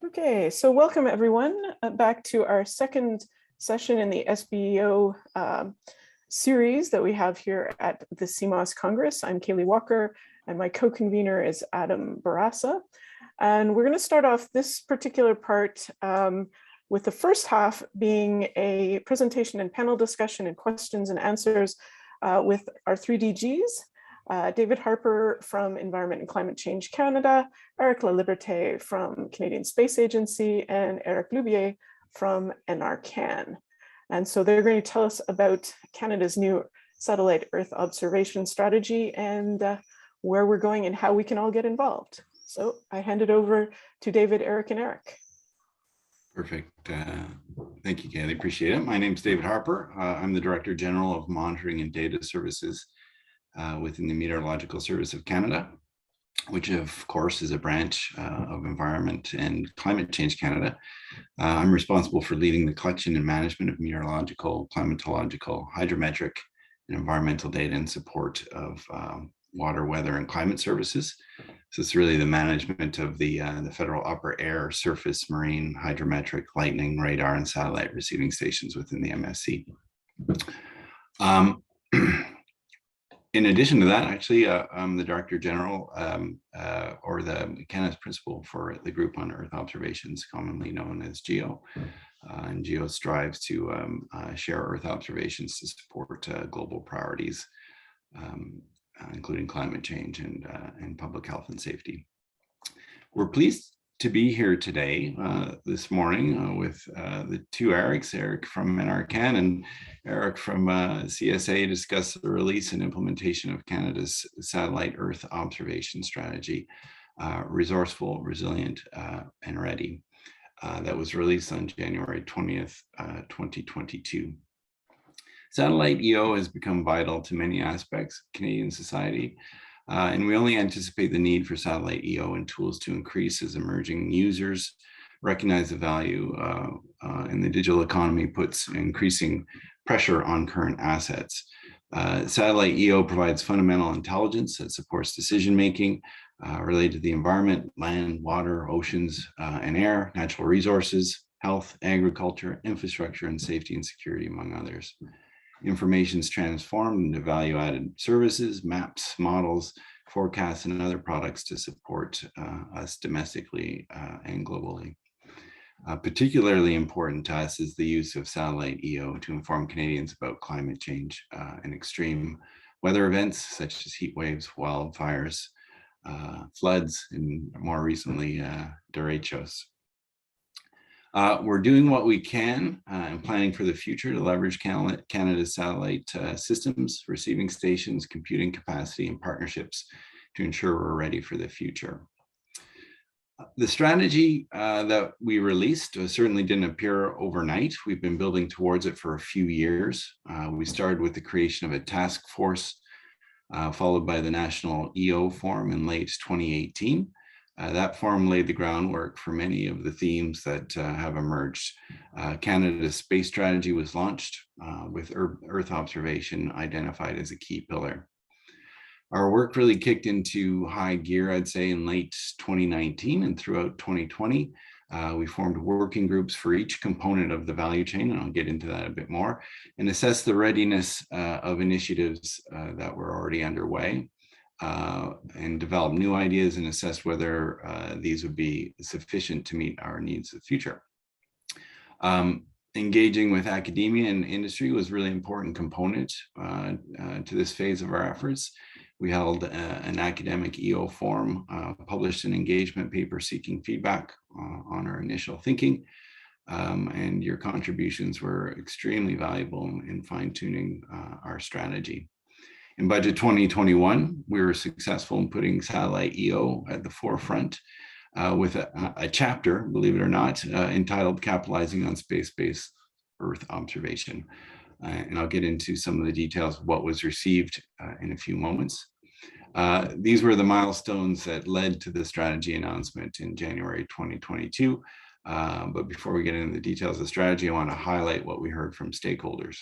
Okay, so welcome everyone back to our second session in the SBEO series that we have here at the CMOS Congress. I'm Kaylee Walker and my co-convener is Adam Barassa. And we're going to start off this particular part with the first half being a presentation and panel discussion and questions and answers with our 3 DGs. David Harper from Environment and Climate Change Canada, Eric LaLiberte from Canadian Space Agency, and Eric Lubier from NRCan. And so they're going to tell us about Canada's new satellite Earth observation strategy and where we're going and how we can all get involved. So I hand it over to David, Eric, and Eric. Perfect. Thank you, Kaylee. Appreciate it. My name is David Harper. I'm the Director General of Monitoring and Data Services within the Meteorological Service of Canada, which of course is a branch of Environment and Climate Change Canada. I'm responsible for leading the collection and management of meteorological, climatological, hydrometric, and environmental data in support of water, weather, and climate services. So it's really the management of the federal upper air, surface, marine, hydrometric, lightning, radar, and satellite receiving stations within the MSC. In addition to that, actually, I'm the Director General or the Canada's principal for the Group on Earth Observations, commonly known as GEO. And GEO strives to share Earth observations to support global priorities, including climate change and public health and safety. We're pleased to be here today, this morning, with the 2 Erics, Eric from NRCan and Eric from CSA, to discuss the release and implementation of Canada's Satellite Earth Observation Strategy, Resourceful, Resilient, and Ready, that was released on January 20th, 2022. Satellite EO has become vital to many aspects of Canadian society, and we only anticipate the need for satellite EO and tools to increase as emerging users recognize the value and the digital economy puts increasing pressure on current assets. Satellite EO provides fundamental intelligence that supports decision-making related to the environment, land, water, oceans, and air, natural resources, health, agriculture, infrastructure, and safety and security, among others. Information is transformed into value-added services, maps, models, forecasts, and other products to support us domestically and globally. Particularly important to us is the use of satellite EO to inform Canadians about climate change and extreme weather events such as heat waves, wildfires, floods, and more recently, derechos. We're doing what we can and planning for the future to leverage Canada's satellite systems, receiving stations, computing capacity, and partnerships to ensure we're ready for the future. The strategy that we released certainly didn't appear overnight. We've been building towards it for a few years. We started with the creation of a task force, followed by the National EO Forum in late 2018. That forum laid the groundwork for many of the themes that have emerged. Canada's space strategy was launched with Earth observation identified as a key pillar. Our work really kicked into high gear, I'd say, in late 2019 and throughout 2020. We formed working groups for each component of the value chain, and I'll get into that a bit more, and assess the readiness of initiatives that were already underway. And develop new ideas and assess whether these would be sufficient to meet our needs of the future. Engaging with academia and industry was a really important component to this phase of our efforts. We held an academic EO forum, published an engagement paper seeking feedback on our initial thinking, and your contributions were extremely valuable in fine-tuning our strategy. In budget 2021, we were successful in putting satellite EO at the forefront with a chapter, believe it or not, entitled Capitalizing on Space-Based Earth Observation. And I'll get into some of the details of what was received in a few moments. These were the milestones that led to the strategy announcement in January 2022. But before we get into the details of the strategy, I want to highlight what we heard from stakeholders.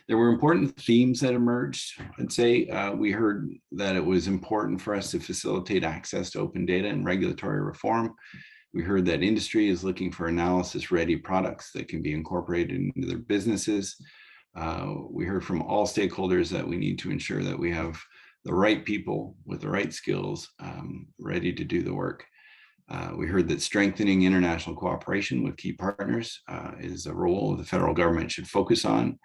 There were important themes that emerged. I'd say we heard that it was important for us to facilitate access to open data and regulatory reform. We heard that industry is looking for analysis-ready products that can be incorporated into their businesses. We heard from all stakeholders that we need to ensure that we have the right people with the right skills ready to do the work. We heard that strengthening international cooperation with key partners is a role the federal government should focus on.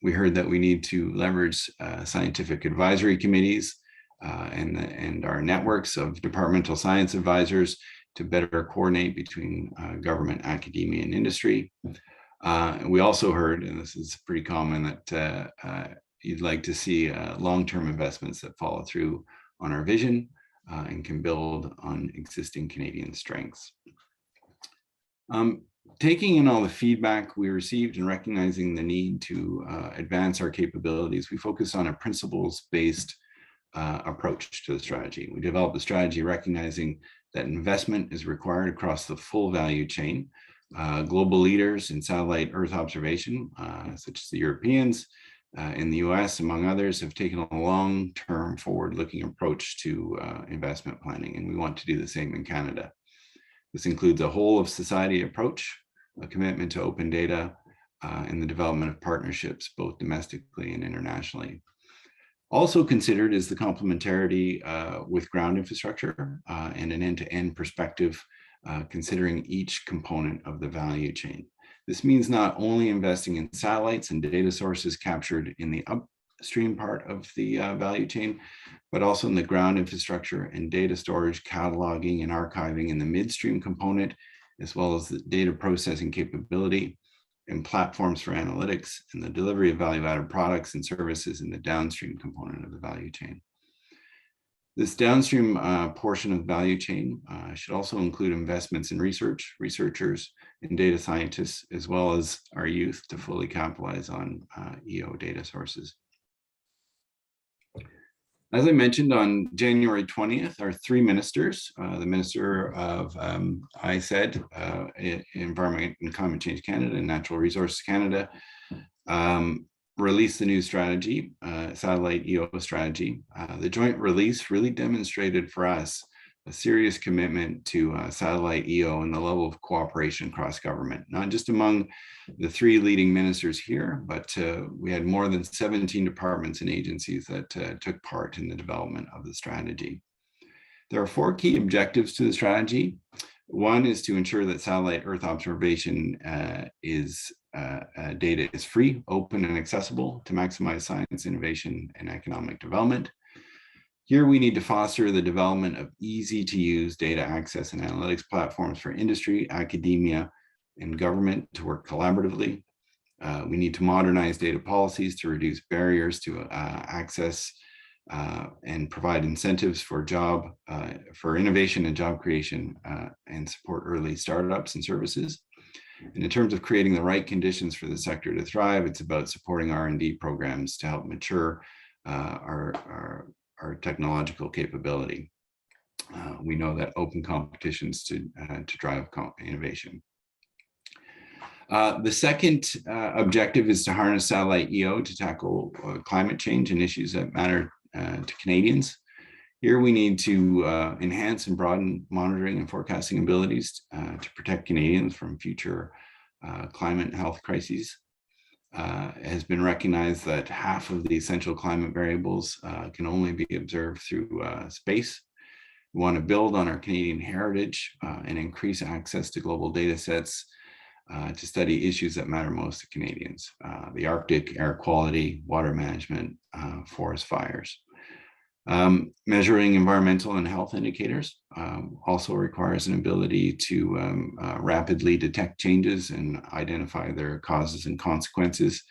We heard that we need to leverage scientific advisory committees and our networks of departmental science advisors to better coordinate between government, academia, and industry. We also heard, and this is pretty common, that you'd like to see long-term investments that follow through on our vision and can build on existing Canadian strengths. Taking in all the feedback we received and recognizing the need to advance our capabilities, we focus on a principles-based approach to the strategy. We developed the strategy recognizing that investment is required across the full value chain. Global leaders in satellite Earth observation, such as the Europeans, in the US, among others, have taken a long-term forward-looking approach to investment planning, and we want to do the same in Canada. This includes a whole of society approach, a commitment to open data, and the development of partnerships, both domestically and internationally. Also considered is the complementarity with ground infrastructure and an end-to-end perspective, considering each component of the value chain. This means not only investing in satellites and data sources captured in the upstream part of the value chain, but also in the ground infrastructure and data storage, cataloging, and archiving in the midstream component, as well as the data processing capability and platforms for analytics and the delivery of value-added products and services in the downstream component of the value chain. This downstream portion of the value chain should also include investments in researchers, and data scientists, as well as our youth to fully capitalize on EO data sources. As I mentioned, on January 20th, our three ministers, the Minister of ISED, Environment and Climate Change Canada, and Natural Resources Canada, released the new strategy, Satellite EO strategy. The joint release really demonstrated for us a serious commitment to satellite EO and the level of cooperation across government, not just among the three leading ministers here, but we had more than 17 departments and agencies that took part in the development of the strategy. There are four key objectives to the strategy. One is to ensure that satellite Earth observation data is free, open, and accessible to maximize science, innovation, and economic development. Here we need to foster the development of easy-to-use data access and analytics platforms for industry, academia, and government to work collaboratively. We need to modernize data policies to reduce barriers to access and provide incentives for innovation and job creation and support early startups and services. And in terms of creating the right conditions for the sector to thrive, it's about supporting R&D programs to help mature our technological capability. We know that open competitions to drive innovation. The second objective is to harness satellite EO to tackle climate change and issues that matter to Canadians. Here we need to enhance and broaden monitoring and forecasting abilities to protect Canadians from future climate and health crises. It has been recognized that half of the essential climate variables can only be observed through space. We want to build on our Canadian heritage and increase access to global data sets to study issues that matter most to Canadians: the Arctic, air quality, water management, forest fires. Measuring environmental and health indicators also requires an ability to rapidly detect changes and identify their causes and consequences.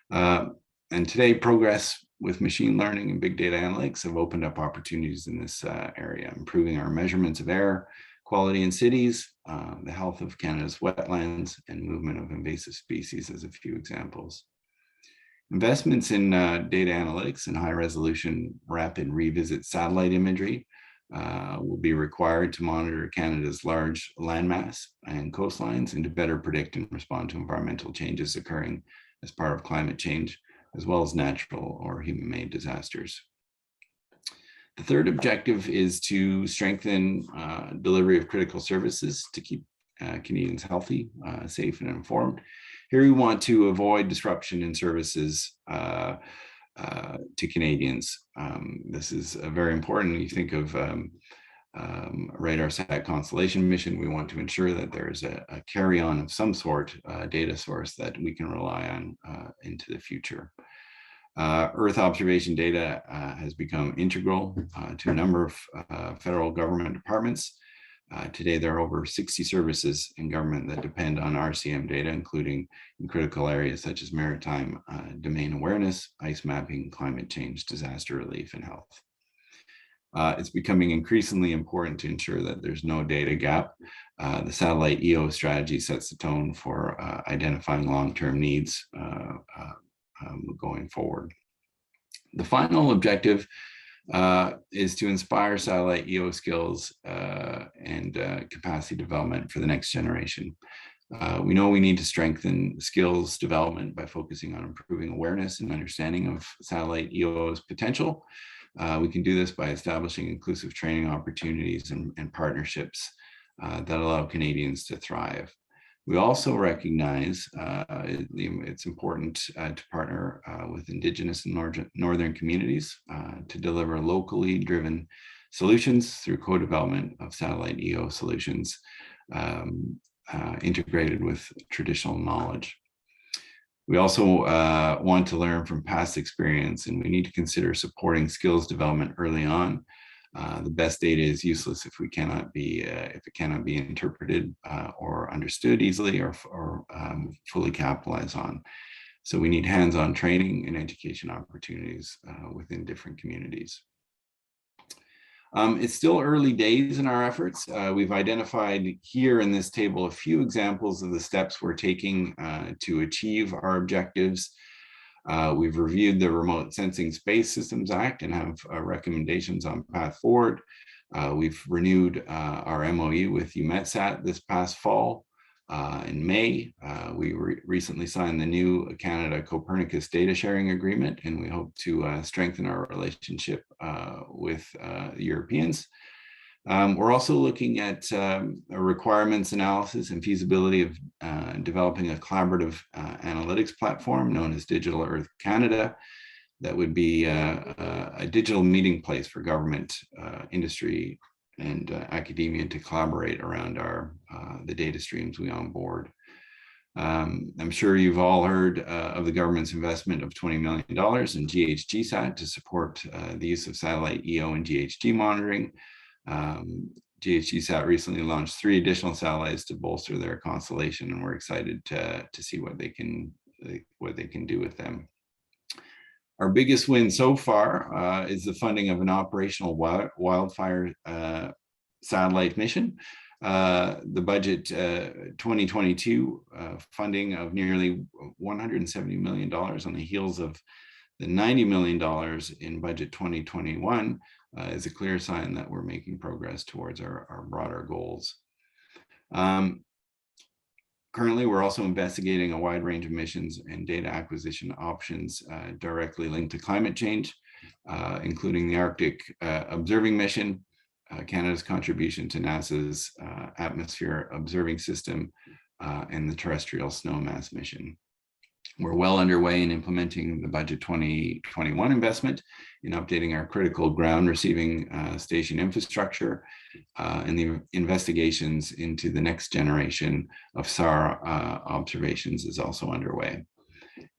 And today, progress with machine learning and big data analytics have opened up opportunities in this area, improving our measurements of air quality in cities, the health of Canada's wetlands, and movement of invasive species as a few examples. Investments in data analytics and high-resolution rapid revisit satellite imagery will be required to monitor Canada's large landmass and coastlines and to better predict and respond to environmental changes occurring as part of climate change, as well as natural or human-made disasters. The third objective is to strengthen delivery of critical services to keep Canadians healthy, safe, and informed. Here we want to avoid disruption in services to Canadians. This is very important. You think of RadarSat constellation mission, we want to ensure that there's a carry-on of some sort, data source that we can rely on into the future. Earth observation data has become integral to a number of federal government departments. Today, there are over 60 services in government that depend on RCM data, including in critical areas such as maritime domain awareness, ice mapping, climate change, disaster relief, and health. It's becoming increasingly important to ensure that there's no data gap. The satellite EO strategy sets the tone for identifying long-term needs going forward. The final objective is to inspire satellite EO skills and capacity development for the next generation. We know we need to strengthen skills development by focusing on improving awareness and understanding of satellite EO's potential. We can do this by establishing inclusive training opportunities and partnerships that allow Canadians to thrive. We also recognize it's important to partner with Indigenous and Northern communities to deliver locally driven solutions through co-development of satellite EO solutions integrated with traditional knowledge. We also want to learn from past experience, and we need to consider supporting skills development early on. The best data is useless if it cannot be interpreted or understood easily or fully capitalized on. So we need hands-on training and education opportunities within different communities. It's still early days in our efforts. We've identified here in this table a few examples of the steps we're taking to achieve our objectives. We've reviewed the Remote Sensing Space Systems Act and have recommendations on path forward. We've renewed our MOU with EUMETSAT this past fall. In May, we recently signed the new Canada Copernicus data sharing agreement, and we hope to strengthen our relationship with the Europeans. We're also looking at a requirements analysis and feasibility of developing a collaborative analytics platform known as Digital Earth Canada that would be a digital meeting place for government, industry, and academia to collaborate around the data streams we onboard. I'm sure you've all heard of the government's investment of $20 million in GHGSat to support the use of satellite EO and GHG monitoring. GHGSat recently launched 3 additional satellites to bolster their constellation, and we're excited to see what they can do with them. Our biggest win so far is the funding of an operational wildfire satellite mission. The budget 2022 funding of nearly $170 million on the heels of the $90 million in budget 2021 is a clear sign that we're making progress towards our broader goals. Currently, we're also investigating a wide range of missions and data acquisition options directly linked to climate change, including the Arctic Observing Mission, Canada's contribution to NASA's Atmosphere Observing System, and the Terrestrial Snowmass Mission. We're well underway in implementing the budget 2021 investment in updating our critical ground receiving station infrastructure, and the investigations into the next generation of SAR observations is also underway.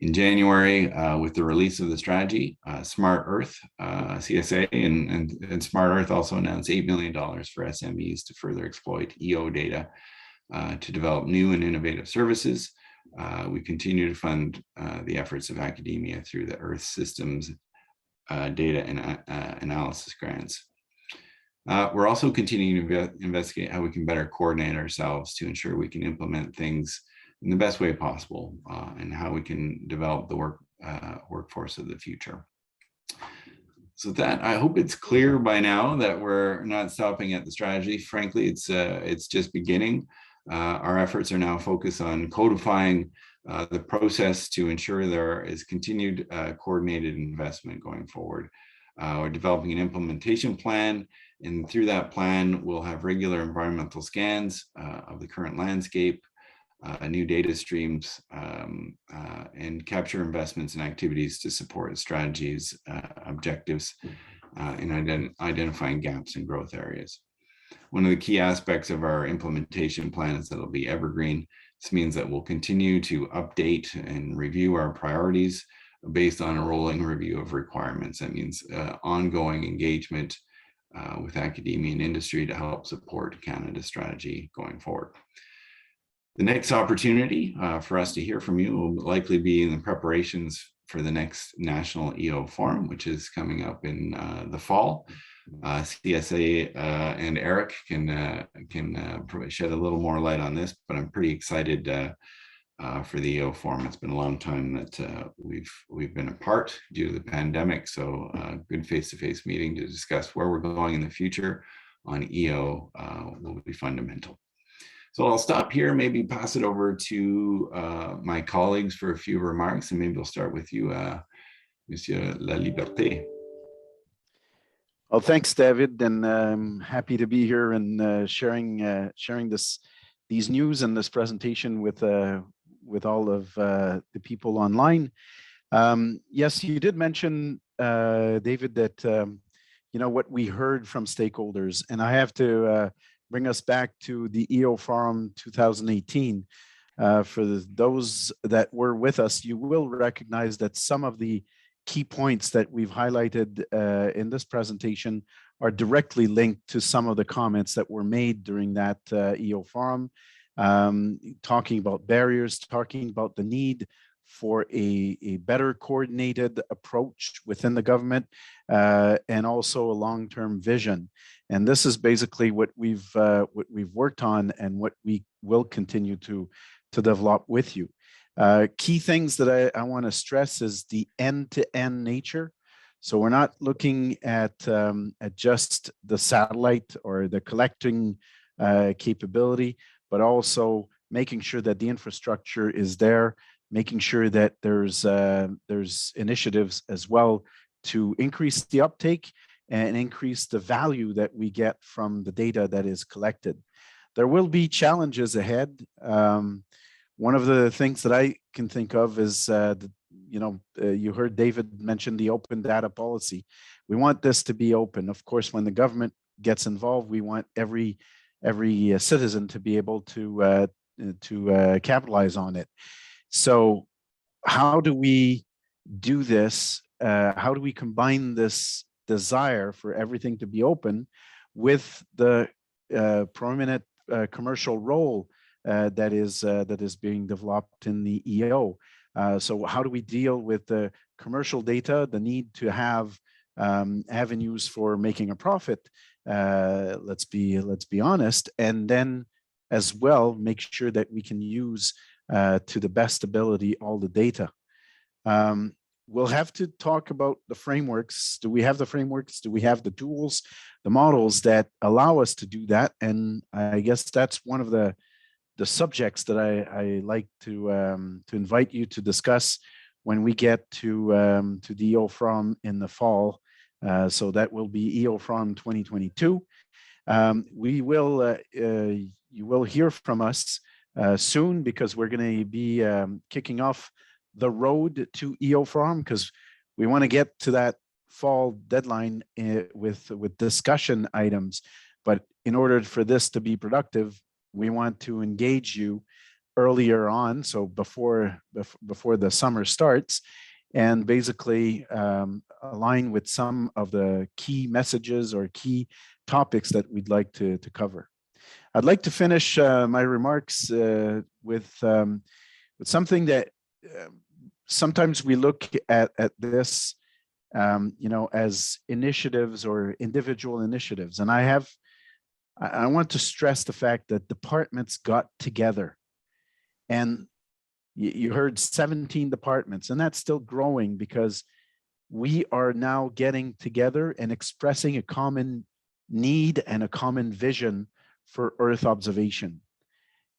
In January, with the release of the strategy, Smart Earth, CSA and Smart Earth also announced $8 million for SMEs to further exploit EO data to develop new and innovative services. We continue to fund the efforts of academia through the Earth Systems Data and Analysis grants. We're also continuing to investigate how we can better coordinate ourselves to ensure we can implement things in the best way possible, and how we can develop the workforce of the future. So that, I hope it's clear by now that we're not stopping at the strategy. Frankly, it's just beginning. Our efforts are now focused on codifying the process to ensure there is continued coordinated investment going forward. We're developing an implementation plan, and through that plan, we'll have regular environmental scans of the current landscape, new data streams, and capture investments and activities to support strategies, objectives, in identifying gaps in growth areas. One of the key aspects of our implementation plan is that it'll be evergreen. This means that we'll continue to update and review our priorities based on a rolling review of requirements. That means ongoing engagement with academia and industry to help support Canada's strategy going forward. The next opportunity for us to hear from you will likely be in the preparations for the next National EO Forum, which is coming up in the fall. CSA and Eric can shed a little more light on this, but I'm pretty excited for the EO Forum. It's been a long time that we've been apart due to the pandemic, so good face-to-face meeting to discuss where we're going in the future on EO will be fundamental. So I'll stop here, maybe pass it over to my colleagues for a few remarks, and maybe we'll start with you, Monsieur La Liberté. Well, thanks, David, and I'm happy to be here and sharing these news and this presentation with all of the people online. Yes, you did mention, David, that what we heard from stakeholders, and I have to bring us back to the EO Forum 2018. For those that were with us, you will recognize that some of the key points that we've highlighted in this presentation are directly linked to some of the comments that were made during that EO Forum, talking about barriers, talking about the need for a better coordinated approach within the government, and also a long-term vision. And this is basically what we've worked on and what we will continue to develop with you. Key things that I want to stress is the end-to-end nature. So we're not looking at just the satellite or the collecting capability, but also making sure that the infrastructure is there, making sure that there's initiatives as well to increase the uptake and increase the value that we get from the data that is collected. There will be challenges ahead. One of the things that I can think of is, you heard David mention the open data policy. We want this to be open. Of course, when the government gets involved, we want every citizen to be able to capitalize on it. So how do we do this? How do we combine this desire for everything to be open with the prominent commercial role that is being developed in the EO? So how do we deal with the commercial data, the need to have avenues for making a profit? Let's be honest, and then as well make sure that we can use to the best ability all the data. We'll have to talk about the frameworks. Do we have the frameworks? Do we have the tools, the models that allow us to do that? And I guess that's one of the subjects that I like to invite you to discuss when we get to the EO Forum in the fall. So that will be EO Forum 2022. You will hear from us soon, because we're going to be kicking off the road to EO Forum, because we want to get to that fall deadline with discussion items. But in order for this to be productive, we want to engage you earlier on, so before the summer starts, and basically align with some of the key messages or key topics that we'd like to cover. I'd like to finish my remarks with something that sometimes we look at this, as initiatives or individual initiatives. And I want to stress the fact that departments got together, and you heard 17 departments, and that's still growing because we are now getting together and expressing a common need and a common vision for Earth observation.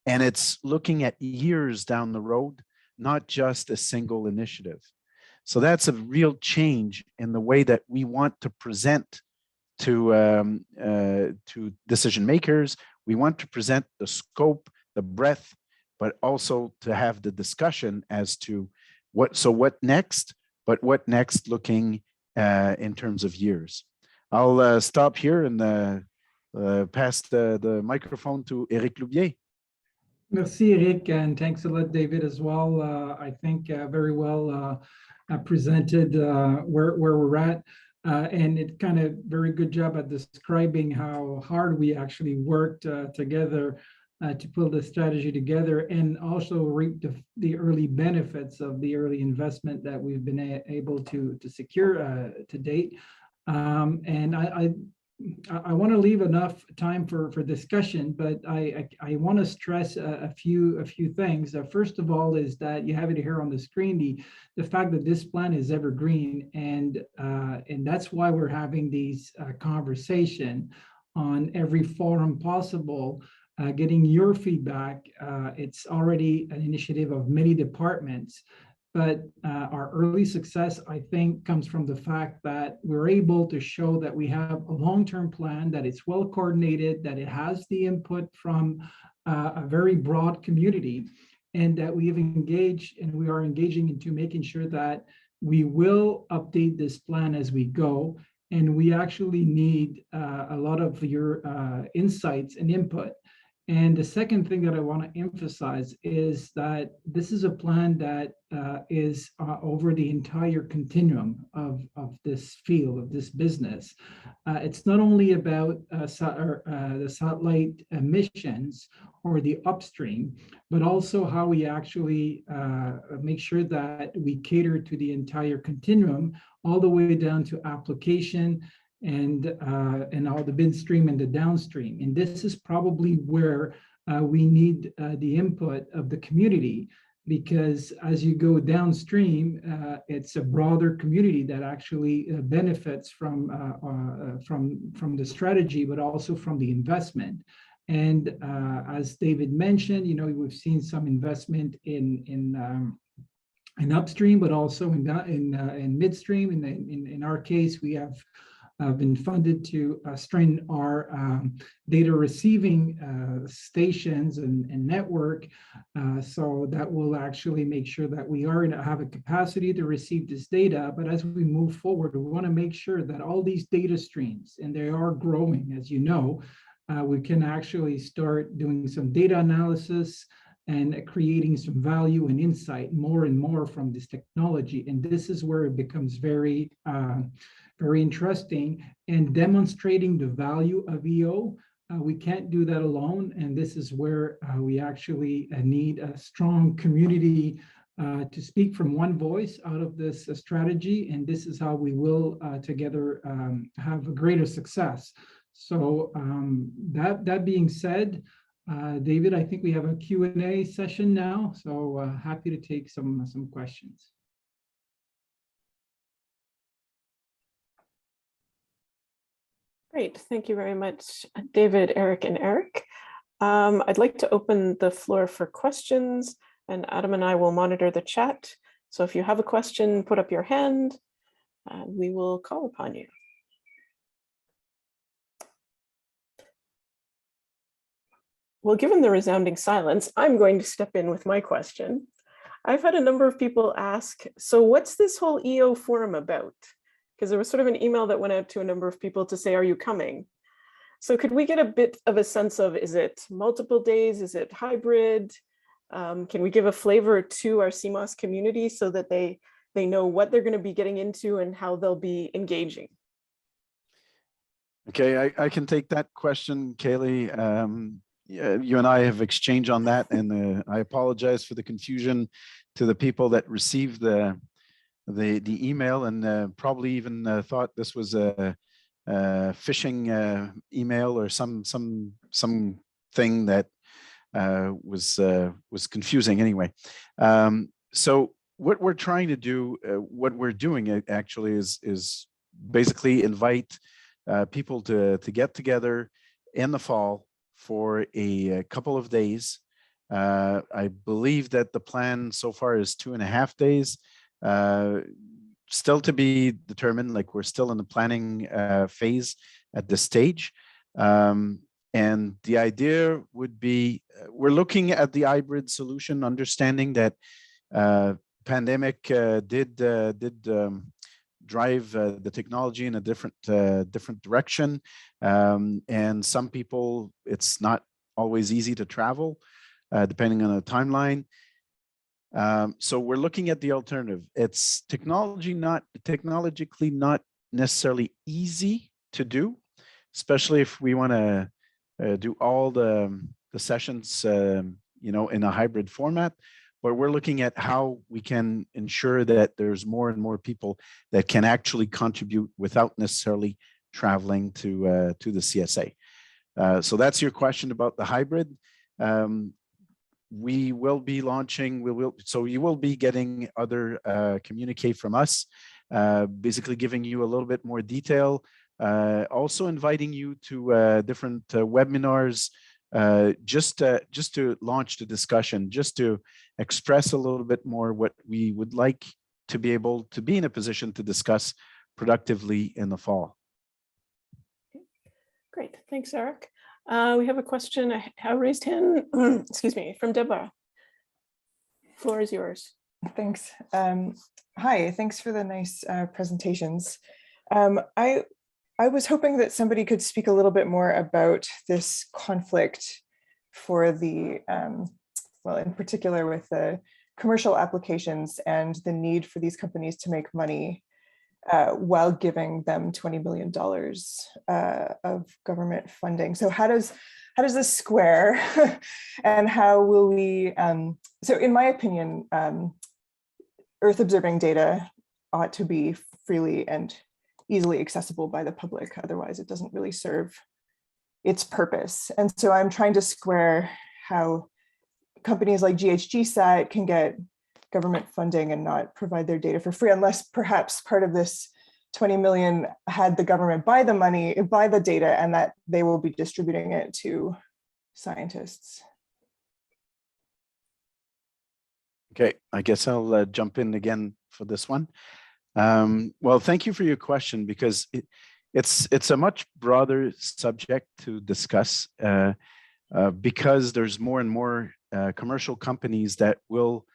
And it's looking at years down the road, not just a single initiative. So that's a real change in the way that we want to present to decision makers. We want to present the scope, the breadth, but also to have the discussion as to what next, but what next looking in terms of years. I'll stop here and pass the microphone to Eric Loubier. Merci, Eric, and thanks a lot, David, as well. I think very well presented where we're at. And it kind of very good job at describing how hard we actually worked together to pull the strategy together, and also reap the early benefits of the early investment that we've been able to secure to date. And I want to leave enough time for discussion, but I want to stress a few things. First of all, is that you have it here on the screen, the fact that this plan is evergreen, and that's why we're having these conversation on every forum possible, getting your feedback. It's already an initiative of many departments. But our early success, I think, comes from the fact that we're able to show that we have a long-term plan, that it's well coordinated, that it has the input from a very broad community, and that we have engaged and we are engaging into making sure that we will update this plan as we go. And we actually need a lot of your insights and input. And the second thing that I want to emphasize is that this is a plan that is over the entire continuum of this field, of this business. It's not only about the satellite emissions or the upstream, but also how we actually make sure that we cater to the entire continuum, all the way down to application and all the midstream and the downstream. And this is probably where we need the input of the community, because as you go downstream, it's a broader community that actually benefits from the strategy, but also from the investment. And as David mentioned, we've seen some investment in upstream, but also in midstream. In our case, we have been funded to strengthen our data receiving stations and network. So that will actually make sure that we are going to have a capacity to receive this data. But as we move forward, we want to make sure that all these data streams, and they are growing, as you know, we can actually start doing some data analysis and creating some value and insight more and more from this technology. And this is where it becomes very interesting, and demonstrating the value of EO. We can't do that alone, and this is where we actually need a strong community to speak from one voice out of this strategy, and this is how we will together have a greater success. So that being said, David, I think we have a Q&A session now, so happy to take some questions. Great, thank you very much, David, Eric, and Eric. I'd like to open the floor for questions, and Adam and I will monitor the chat. So if you have a question, put up your hand, and we will call upon you. Well, given the resounding silence, I'm going to step in with my question. I've had a number of people ask, so what's this whole EO forum about? Because there was sort of an email that went out to a number of people to say, are you coming? So could we get a bit of a sense of, is it multiple days? Is it hybrid? Can we give a flavor to our CMOS community so that they know what they're going to be getting into and how they'll be engaging? Okay, I can take that question, Kaylee. Yeah, you and I have exchanged on that, and I apologize for the confusion to the people that received the email and probably even thought this was a phishing email or something that was confusing anyway. So what we're trying to do, what we're doing actually is basically invite people to get together in the fall for a couple of days. I believe that the plan so far is 2.5 days. still to be determined. Like, we're still in the planning phase at this stage. And the idea would be, we're looking at the hybrid solution, understanding that pandemic did drive the technology in a different direction. And some people, it's not always easy to travel, depending on the timeline. So we're looking at the alternative. It's technologically not necessarily easy to do, especially if we want to do all the sessions, in a hybrid format. But we're looking at how we can ensure that there's more and more people that can actually contribute without necessarily traveling to the CSA. So that's your question about the hybrid. We will be launching, so you will be getting other communique from us, basically giving you a little bit more detail, also inviting you to different webinars, just to launch the discussion, just to express a little bit more what we would like to be able to be in a position to discuss productively in the fall. Great, thanks, Eric. We have a question, a raised hand, excuse me, from Deborah. Floor is yours. Thanks. Hi, thanks for the nice presentations. I was hoping that somebody could speak a little bit more about this conflict for the, well, in particular with the commercial applications and the need for these companies to make money while giving them $20 million of government funding. So how does this square, and how will we, so in my opinion, Earth observing data ought to be freely and easily accessible by the public. Otherwise, it doesn't really serve its purpose. And so I'm trying to square how companies like GHGSat can get government funding and not provide their data for free, unless perhaps part of this 20 million had the government buy the data, and that they will be distributing it to scientists. Okay, I guess I'll jump in again for this one. Well, thank you for your question, because it's a much broader subject to discuss, because there's more and more commercial companies that will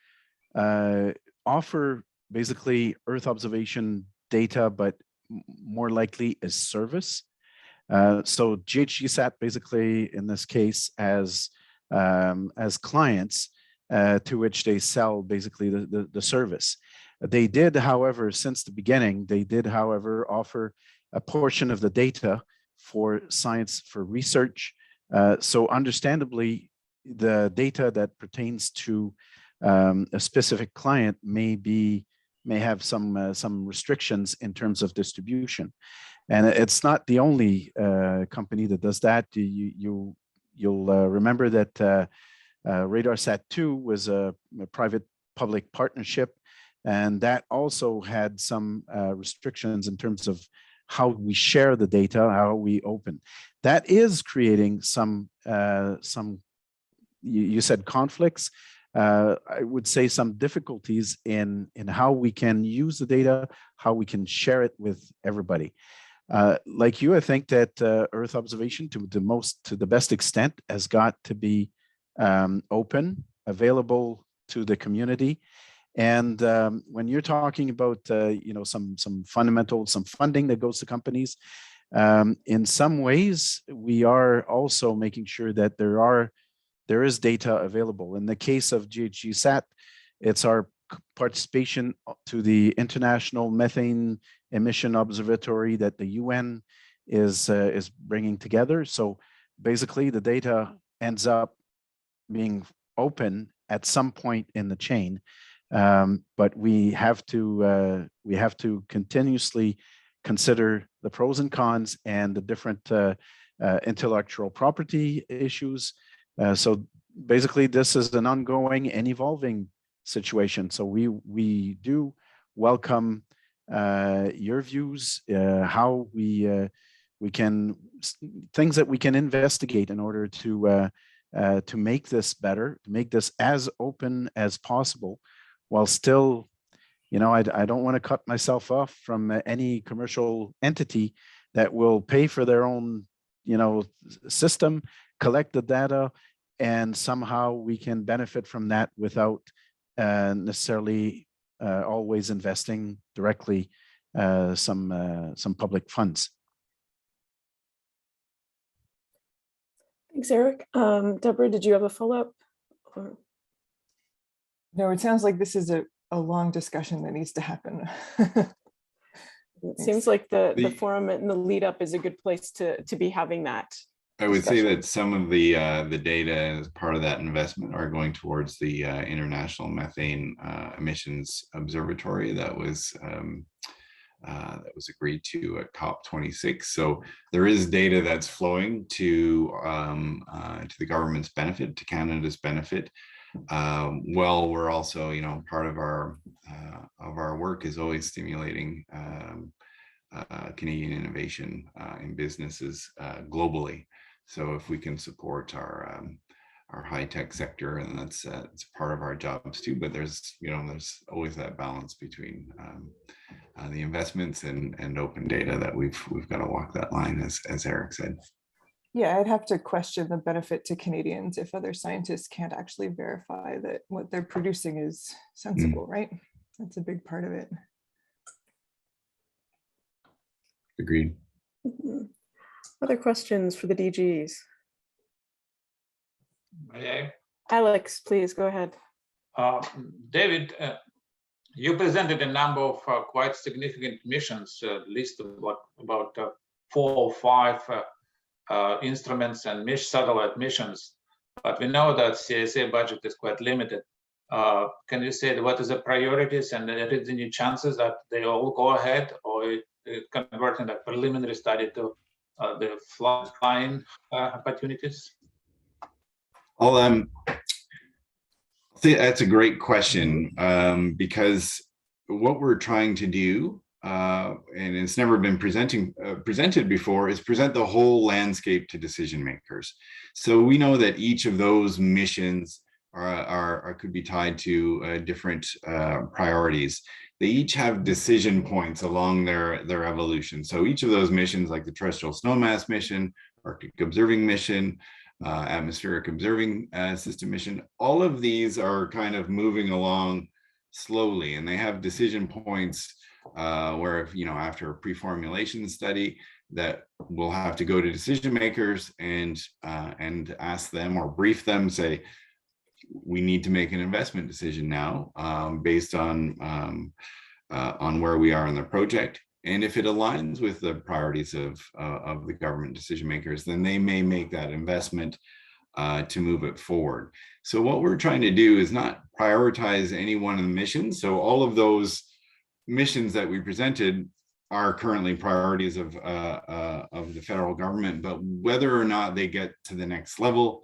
offer basically Earth observation data, but more likely as service. So GHGSat basically in this case as clients to which they sell basically the service. They did, however, since the beginning, offer a portion of the data for science, for research. So understandably, the data that pertains to a specific client may have some restrictions in terms of distribution. And it's not the only company that does that. You'll remember that RadarSat-2 was a private-public partnership, and that also had some restrictions in terms of how we share the data, how we open. That is creating some you said conflicts. I would say some difficulties in how we can use the data, how we can share it with everybody. Like you, I think that Earth observation to the best extent has got to be open, available to the community. And when you're talking about some fundamental, some funding that goes to companies, in some ways we are also making sure that there is data available. In the case of GHGSat, it's our participation to the International Methane Emission Observatory that the UN is bringing together. So basically, the data ends up being open at some point in the chain, but we have to continuously consider the pros and cons and the different intellectual property issues. So basically, this is an ongoing and evolving situation. So we do welcome your views, how we can, things that we can investigate in order to make this better, to make this as open as possible, while still, I don't want to cut myself off from any commercial entity that will pay for their own, system, collect the data, and somehow we can benefit from that without necessarily always investing directly some public funds. Thanks, Eric. Deborah, did you have a follow-up? No, it sounds like this is a long discussion that needs to happen. It seems like the forum and the lead up is a good place to be having that. I would say that some of the data as part of that investment are going towards the International Methane Emissions Observatory that was agreed to at COP26. So there is data that's flowing to the government's benefit, to Canada's benefit. Well, we're also, part of our work is always stimulating Canadian innovation in businesses globally. So if we can support our high-tech sector, and that's it's part of our jobs too. But there's always that balance between the investments and open data that we've got to walk that line, as Eric said. Yeah, I'd have to question the benefit to Canadians if other scientists can't actually verify that what they're producing is sensible, right? That's a big part of it. Agreed. Mm-hmm. Other questions for the DGs? Alex, please go ahead. David, you presented a number of quite significant missions, at least about 4 or 5 instruments and satellite missions, but we know that CSA budget is quite limited. Can you say what is the priorities, and are there any chances that they all go ahead, or converting the preliminary study to the flying opportunities? Well, that's a great question, because what we're trying to do, and it's never been presented before, is present the whole landscape to decision makers. So we know that each of those missions could be tied to different priorities. They each have decision points along their evolution. So each of those missions, like the terrestrial snowmass mission, Arctic observing mission, atmospheric observing system mission, all of these are kind of moving along slowly, and they have decision points where, if, after a pre-formulation study, that we'll have to go to decision makers and ask them or brief them, say, we need to make an investment decision now based on where we are in the project. And if it aligns with the priorities of the government decision makers, then they may make that investment to move it forward. So what we're trying to do is not prioritize any one of the missions. So all of those missions that we presented are currently priorities of the federal government, but whether or not they get to the next level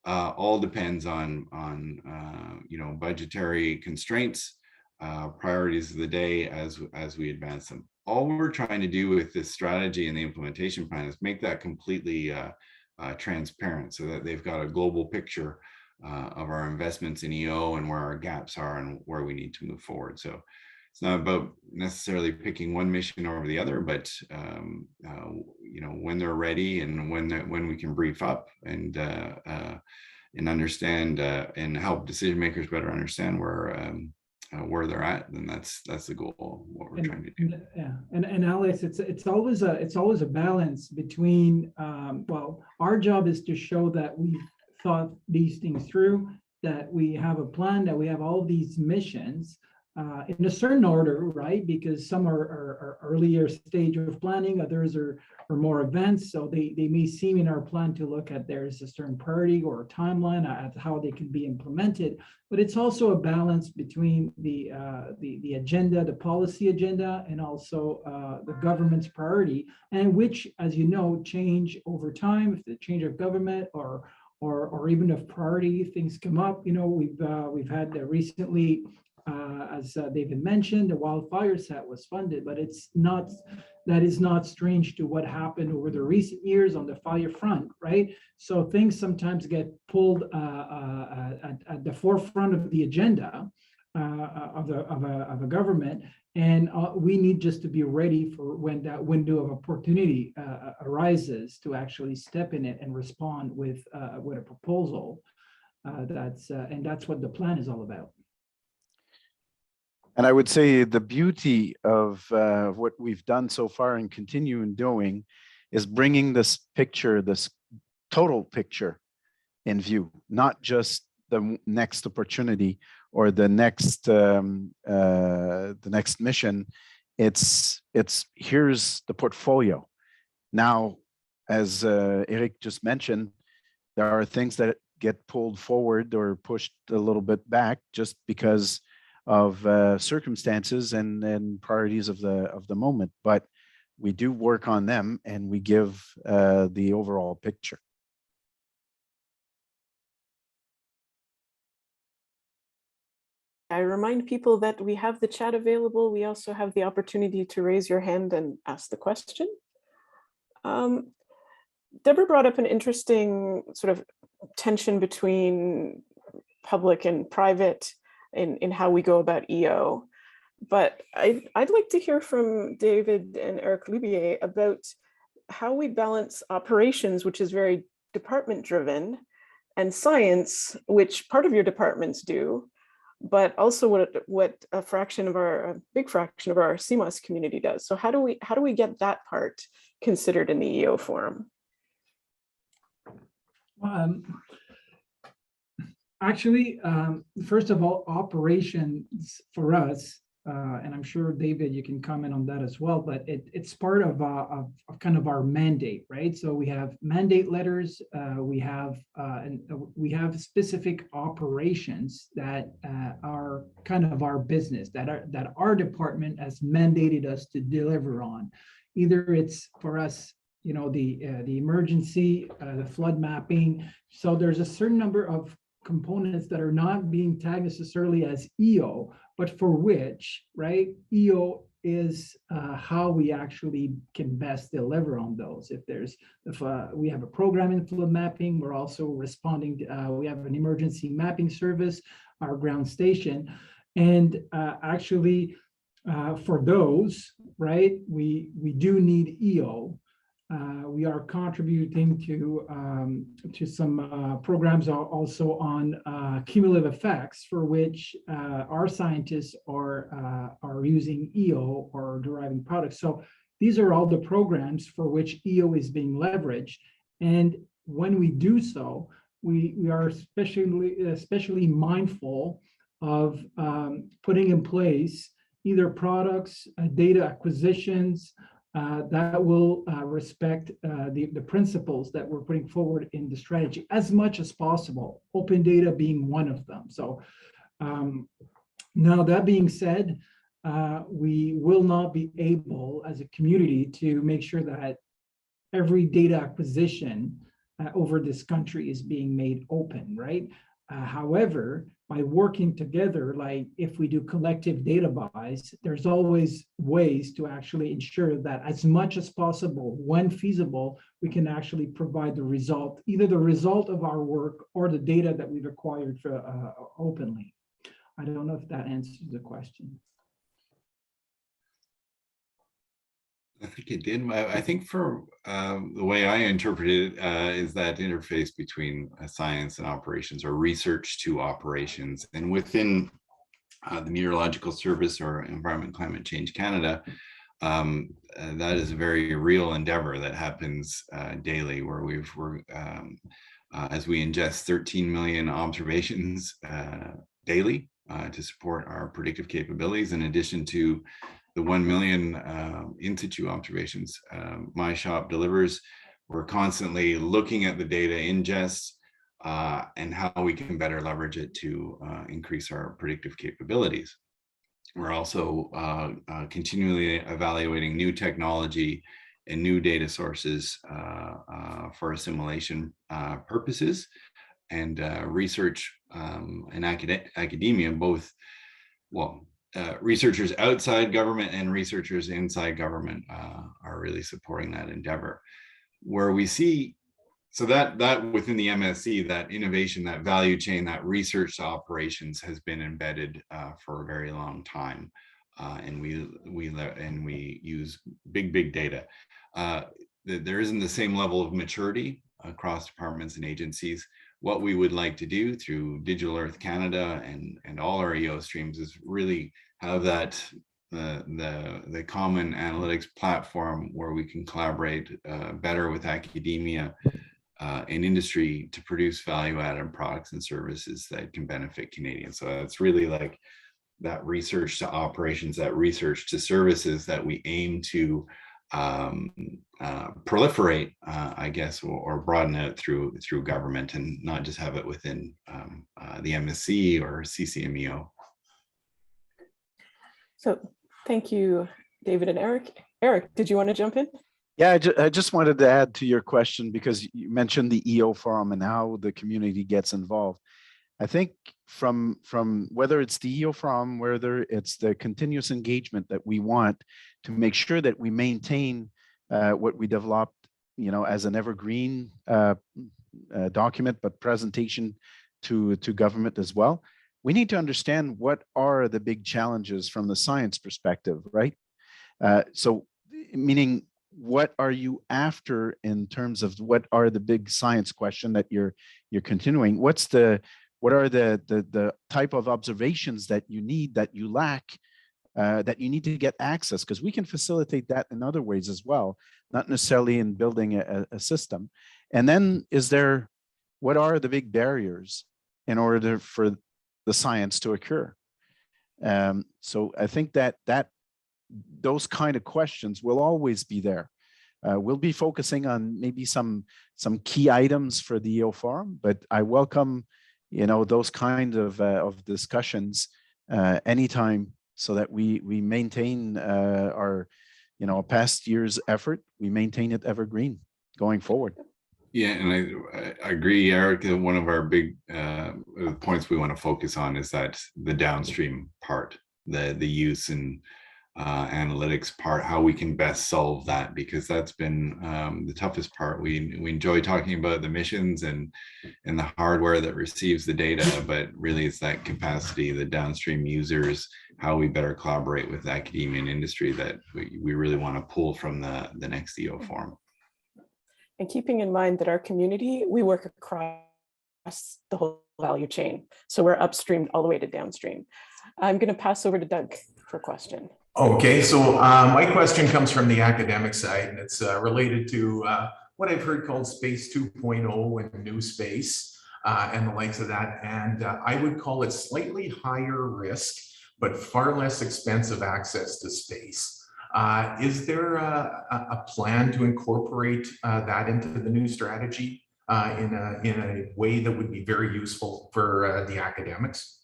all depends on budgetary constraints, priorities of the day as we advance them. All we're trying to do with this strategy and the implementation plan is make that completely transparent, so that they've got a global picture of our investments in EO and where our gaps are and where we need to move forward. So it's not about necessarily picking one mission over the other, but when they're ready and when we can brief up and understand and help decision makers better understand where they're at, then that's the goal of what we're trying to do. Yeah, and Alex, it's always a balance between well, our job is to show that we've thought these things through, that we have a plan, that we have all these missions in a certain order, right? Because some are earlier stage of planning, others are more advanced. So they may seem in our plan to look at there's a certain priority or a timeline at how they can be implemented. But it's also a balance between the agenda, the policy agenda, and also the government's priority, and which, as you know, change over time. If the change of government or even if priority things come up, we've had recently. As David mentioned, the wildfire set was funded, but that is not strange to what happened over the recent years on the fire front, right? So things sometimes get pulled at the forefront of the agenda of a government, and we need just to be ready for when that window of opportunity arises to actually step in it and respond with a proposal. And that's what the plan is all about. And I would say the beauty of what we've done so far and continue in doing is bringing this picture, this total picture in view, not just the next opportunity or the next mission. It's here's the portfolio. Now, as Eric just mentioned, there are things that get pulled forward or pushed a little bit back just because of circumstances and priorities of the moment, but we do work on them and we give the overall picture. I remind people that we have the chat available. We also have the opportunity to raise your hand and ask the question. Deborah brought up an interesting sort of tension between public and private in how we go about EO. But I'd like to hear from David and Eric Lubier about how we balance operations, which is very department driven, and science, which part of your departments do, but also what a big fraction of our CMOS community does. So how do we get that part considered in the EO forum? Actually, first of all, operations for us, and I'm sure David, you can comment on that as well, but it's part of kind of our mandate, right? So we have mandate letters, we have specific operations that are kind of our business, that our department has mandated us to deliver on. Either it's for us, you know, the emergency, the flood mapping. So there's a certain number of components that are not being tagged necessarily as EO, but for which, right, EO is how we actually can best deliver on those. If we have a program in flood mapping, we're also responding, we have an emergency mapping service, our ground station, and actually for those, right, we do need EO. We are contributing to some programs also on cumulative effects, for which our scientists are using EO or deriving products. So these are all the programs for which EO is being leveraged. And when we do so, we are especially mindful of putting in place either products, data acquisitions, that will respect the principles that we're putting forward in the strategy as much as possible, open data being one of them. So now that being said, we will not be able as a community to make sure that every data acquisition over this country is being made open, right? However, by working together, like if we do collective data buys, there's always ways to actually ensure that as much as possible, when feasible, we can actually provide the result, either the result of our work or the data that we've acquired openly. I don't know if that answers the question. I think it did. I think for the way I interpret it is that interface between science and operations, or research to operations. And within the Meteorological Service or Environment Climate Change Canada, that is a very real endeavor that happens daily, where as we ingest 13 million observations daily to support our predictive capabilities, in addition to the 1 million in situ observations my shop delivers. We're constantly looking at the data ingest and how we can better leverage it to increase our predictive capabilities. We're also continually evaluating new technology and new data sources for assimilation purposes, and research and academia, both, well, researchers outside government and researchers inside government are really supporting that endeavor. Where we see So that within the MSc, that innovation, that value chain, that research to operations has been embedded for a very long time, and we use big data. There isn't the same level of maturity across departments and agencies. What we would like to do through Digital Earth Canada and all our EO streams is really have that the common analytics platform where we can collaborate better with academia and industry to produce value-added products and services that can benefit Canadians. So it's really like that research to operations, that research to services that we aim to proliferate, I guess, or broaden out through government, and not just have it within the MSc or CCMEO. So thank you, David and Eric. Eric, did you want to jump in? Yeah, I just wanted to add to your question, because you mentioned the EO forum and how the community gets involved. I think from whether it's the EO forum, whether it's the continuous engagement that we want to make sure that we maintain what we developed, as an evergreen document, but presentation to government as well. We need to understand what are the big challenges from the science perspective, right? So meaning, what are you after in terms of what are the big science question that you're continuing? What are the type of observations that you need, that you lack, that you need to get access? Because we can facilitate that in other ways as well, not necessarily in building a system. And then what are the big barriers in order for the science to occur? So I think that those kind of questions will always be there. We'll be focusing on maybe some key items for the EO forum, but I welcome those kind of discussions anytime, so that we maintain our past year's effort. We maintain it evergreen going forward. Yeah, and I agree, Eric. One of our big points we want to focus on is that the downstream part, the use and analytics part, how we can best solve that, because that's been the toughest part. We enjoy talking about the missions and the hardware that receives the data, but really it's that capacity, the downstream users, how we better collaborate with academia and industry that we really want to pull from the next EO forum. And keeping in mind that our community, we work across the whole value chain. So we're upstream all the way to downstream. I'm going to pass over to Doug for a question. Okay, so my question comes from the academic side, and it's related to what I've heard called Space 2.0 and New Space and the likes of that. And I would call it slightly higher risk, but far less expensive access to space. Is there a plan to incorporate that into the new strategy in a way that would be very useful for the academics?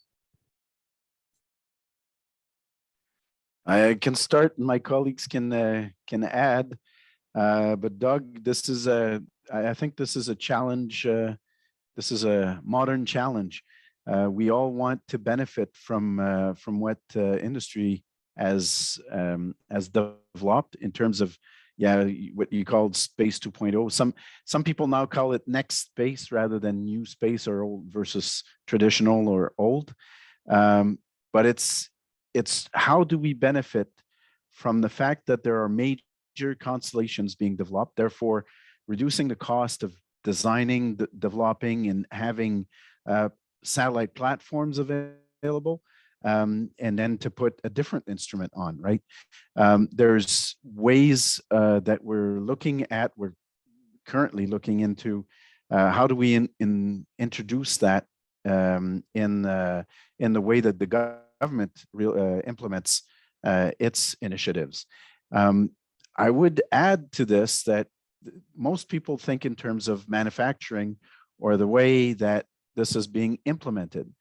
I can start, and my colleagues can add. But Doug, I think this is a challenge. This is a modern challenge. We all want to benefit from what industry has developed in terms of what you called Space 2.0. Some people now call it next space rather than new space, or old versus traditional or old. But it's how do we benefit from the fact that there are major constellations being developed, therefore reducing the cost of designing, developing, and having satellite platforms available, and then to put a different instrument on, right? There's ways that we're currently looking into how do we introduce that in the way that the government implements its initiatives. I would add to this that most people think in terms of manufacturing or the way that this is being implemented,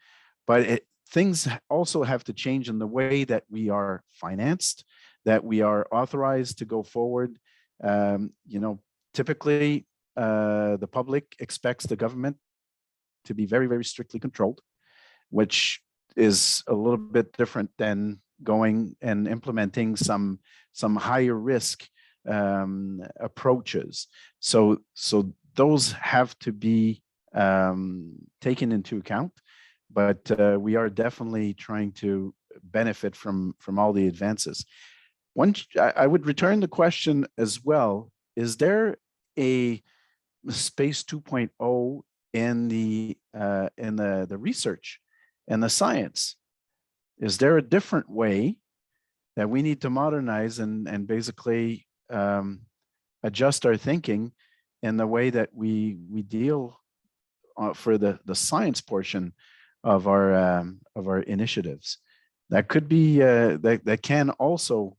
but things also have to change in the way that we are financed, that we are authorized to go forward. Typically, the public expects the government to be very, very strictly controlled, which is a little bit different than going and implementing some higher risk approaches. So those have to be taken into account, but we are definitely trying to benefit from all the advances. I would return the question as well. Is there a space 2.0 in the research and the science? Is there a different way that we need to modernize and basically adjust our thinking in the way that we deal for the science portion of our initiatives? That could be that can also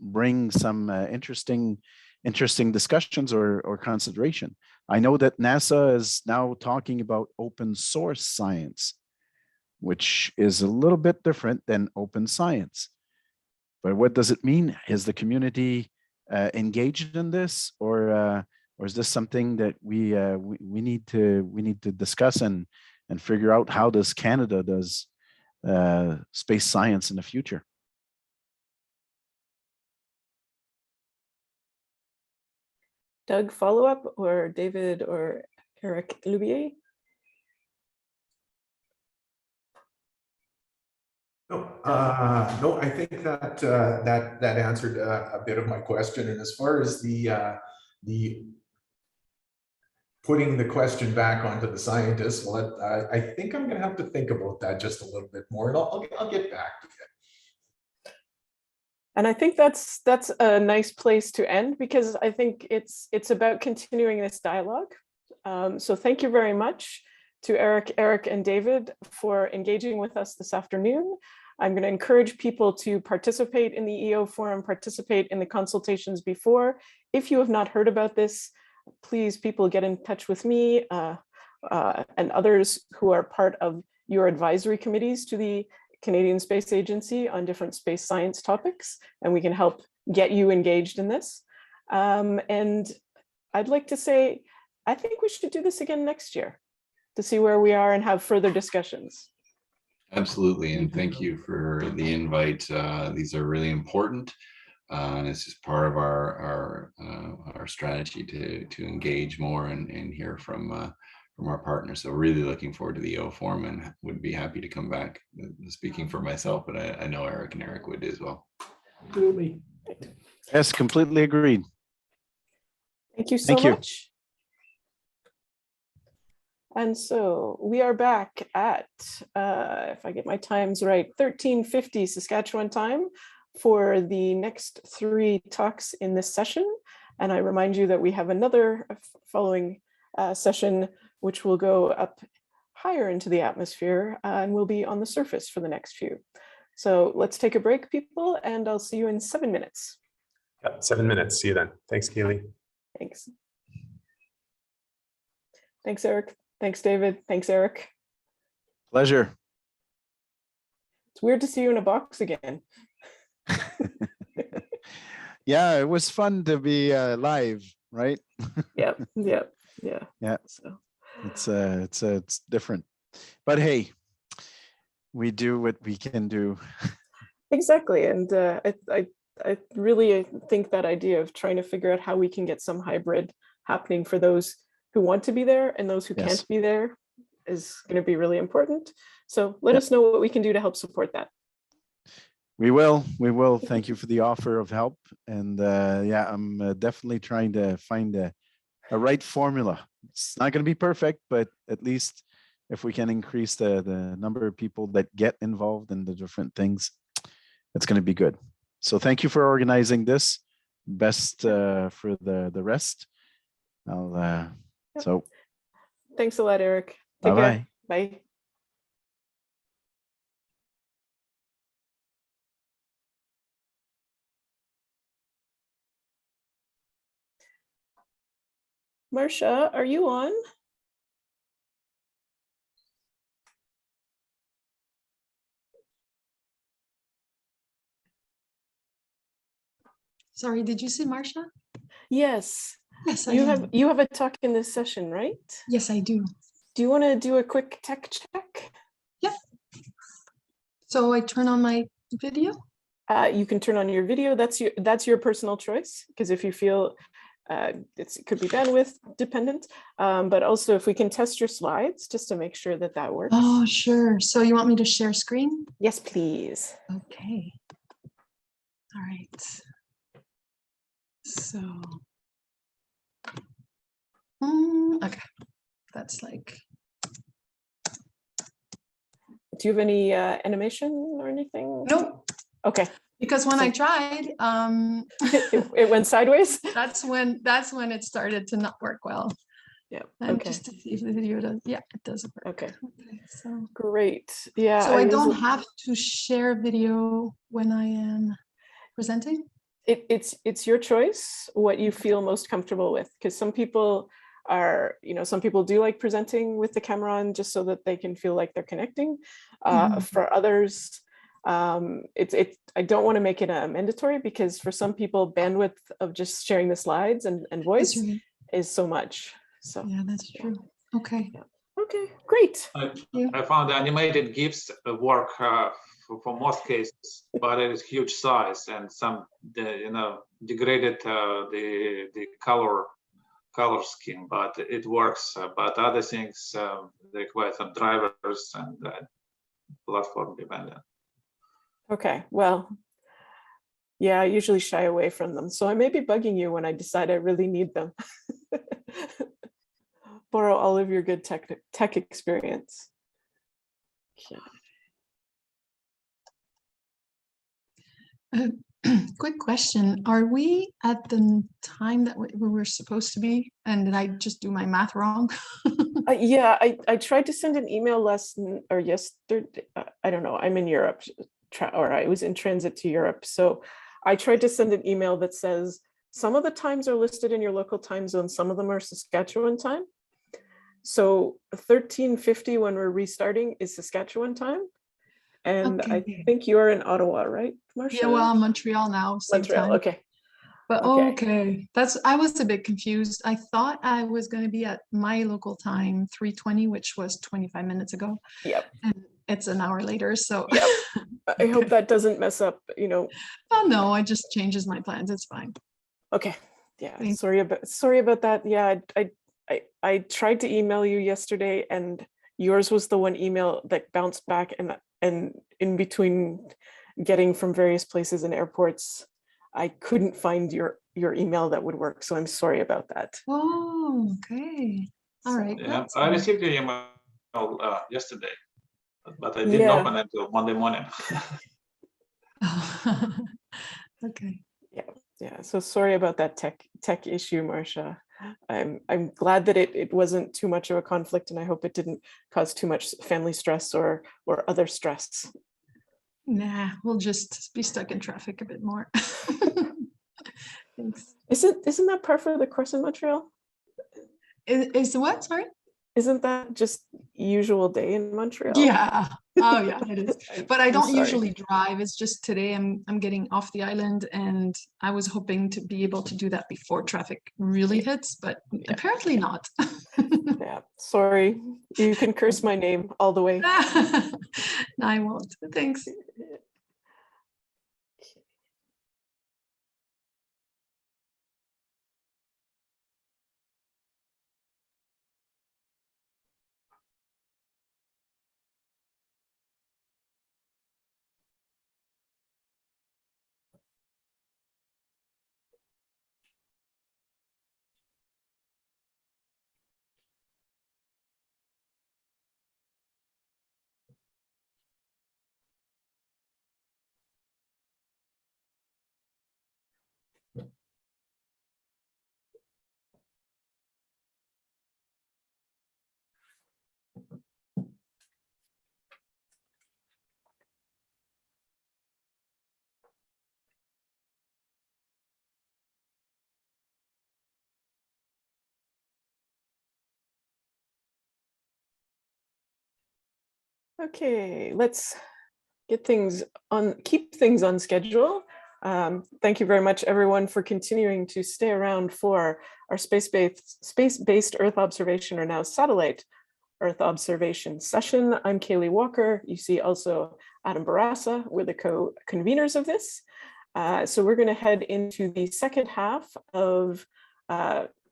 bring some interesting discussions or consideration. I know that NASA is now talking about open source science, which is a little bit different than open science. But what does it mean? Is the community engaged in this, or is this something that we need to discuss and figure out how does Canada does space science in the future? Doug, follow up, or David or Eric Lubier? No, I think that that answered a bit of my question. And as far as the putting the question back onto the scientists, well, I think I'm going to have to think about that just a little bit more, and I'll get back to you. And I think that's a nice place to end, because I think it's about continuing this dialogue. So thank you very much to Eric, and David for engaging with us this afternoon. I'm going to encourage people to participate in the EO forum, participate in the consultations before. If you have not heard about this, please, people, get in touch with me and others who are part of your advisory committees to the Canadian Space Agency on different space science topics, and we can help get you engaged in this. And I'd like to say, I think we should do this again next year to see where we are and have further discussions. Absolutely, and thank you for the invite. These are really important. And it's just part of our strategy to engage more and hear from our partners. So really looking forward to the EO forum, and would be happy to come back. Speaking for myself, but I know Eric and Eric would as well. Absolutely. Yes, completely agreed. Thank you so much. And so we are back at, if I get my times right, 13:50 Saskatchewan time for the next 3 talks in this session. And I remind you that we have another following session, which will go up higher into the atmosphere and will be on the surface for the next few. So let's take a break, people, and I'll see you in 7 minutes. Yeah, 7 minutes. See you then. Thanks, Keely. Thanks. Thanks, Eric. Thanks, David. Thanks, Eric. Pleasure. It's weird to see you in a box again. Yeah, it was fun to be live, right? Yeah. So it's different, but hey, we do what we can do. Exactly, and I really think that idea of trying to figure out how we can get some hybrid happening for those who want to be there and those who can't be there is going to be really important. So let us know what we can do to help support that. We will. Thank you for the offer of help. And yeah, I'm definitely trying to find a right formula. It's not going to be perfect, but at least if we can increase the number of people that get involved in the different things, it's going to be good. So thank you for organizing this. Best for the rest. So thanks a lot, Eric. Take care. Bye. Marcia, are you on? Sorry, did you say Marcia? Yes. Yes, you have a talk in this session, right? Yes, I do. Do you want to do a quick tech check? Yeah. So I turn on my video? You can turn on your video. That's your personal choice, because if you feel it could be bandwidth dependent, but also if we can test your slides just to make sure that that works. Oh, sure. So you want me to share screen? Yes, please. Okay. All right. So, okay, that's like. Do you have any animation or anything? Nope. Okay. Because when I tried, it went sideways. that's when it started to not work well. Yeah. And Okay. just to see if the video does. Yeah, it does work. Okay. So Great. Yeah. So I don't have to share video when I am presenting? It's your choice what you feel most comfortable with, because some people are, some people do like presenting with the camera on just so that they can feel like they're connecting. For others, I don't want to make it a mandatory, because for some people bandwidth of just sharing the slides and voice is so much. So yeah, that's true. Okay. Yeah. Okay, great. I found the animated GIFs work for most cases, but it is huge size, and some degraded the color scheme, but it works. But other things require some drivers and platform dependent. Okay, well, yeah, I usually shy away from them, so I may be bugging you when I decide I really need them. Borrow all of your good tech experience. Okay. Quick question. Are we at the time that we were supposed to be? And did I just do my math wrong? Yeah, I tried to send an email yesterday. I don't know. I'm in Europe, or I was in transit to Europe. So I tried to send an email that says, some of the times are listed in your local time zone. Some of them are Saskatchewan time. So 13:50 when we're restarting is Saskatchewan time. And Okay. I think you're in Ottawa, right, Marcia? Yeah, well, I'm Montreal now. Montreal, time. okay. But Okay. I was a bit confused. I thought I was going to be at my local time, 3:20, which was 25 minutes ago. Yep. And it's an hour later, so. Yep. I hope that doesn't mess up, Oh no, it just changes my plans. It's fine. Okay. Yeah. Thanks. Sorry about that. Yeah, I tried to email you yesterday, and yours was the one email that bounced back, and in between getting from various places and airports, I couldn't find your email that would work. So I'm sorry about that. Oh, okay. All right. Yeah, I received your email yesterday, but I didn't Yeah. open it until Monday morning. Okay. Yeah. So sorry about that tech issue, Marcia. I'm glad that it wasn't too much of a conflict, and I hope it didn't cause too much family stress or other stress. Nah, we'll just be stuck in traffic a bit more. Thanks. Isn't that par for the course in Montreal? Is the what? Sorry? Isn't that just usual day in Montreal? Yeah. Oh yeah, it is. But I don't sorry. usually drive. It's just today I'm getting off the island, and I was hoping to be able to do that before traffic really hits, but apparently not. Yeah, sorry. You can curse my name all the way. No, I won't. Thanks. Okay, let's keep things on schedule. Thank you very much, everyone, for continuing to stay around for our space-based Earth observation, or now satellite Earth observation session. I'm Kaylee Walker. You see also Adam Barassa. We're the co-conveners of this. So we're going to head into the second half of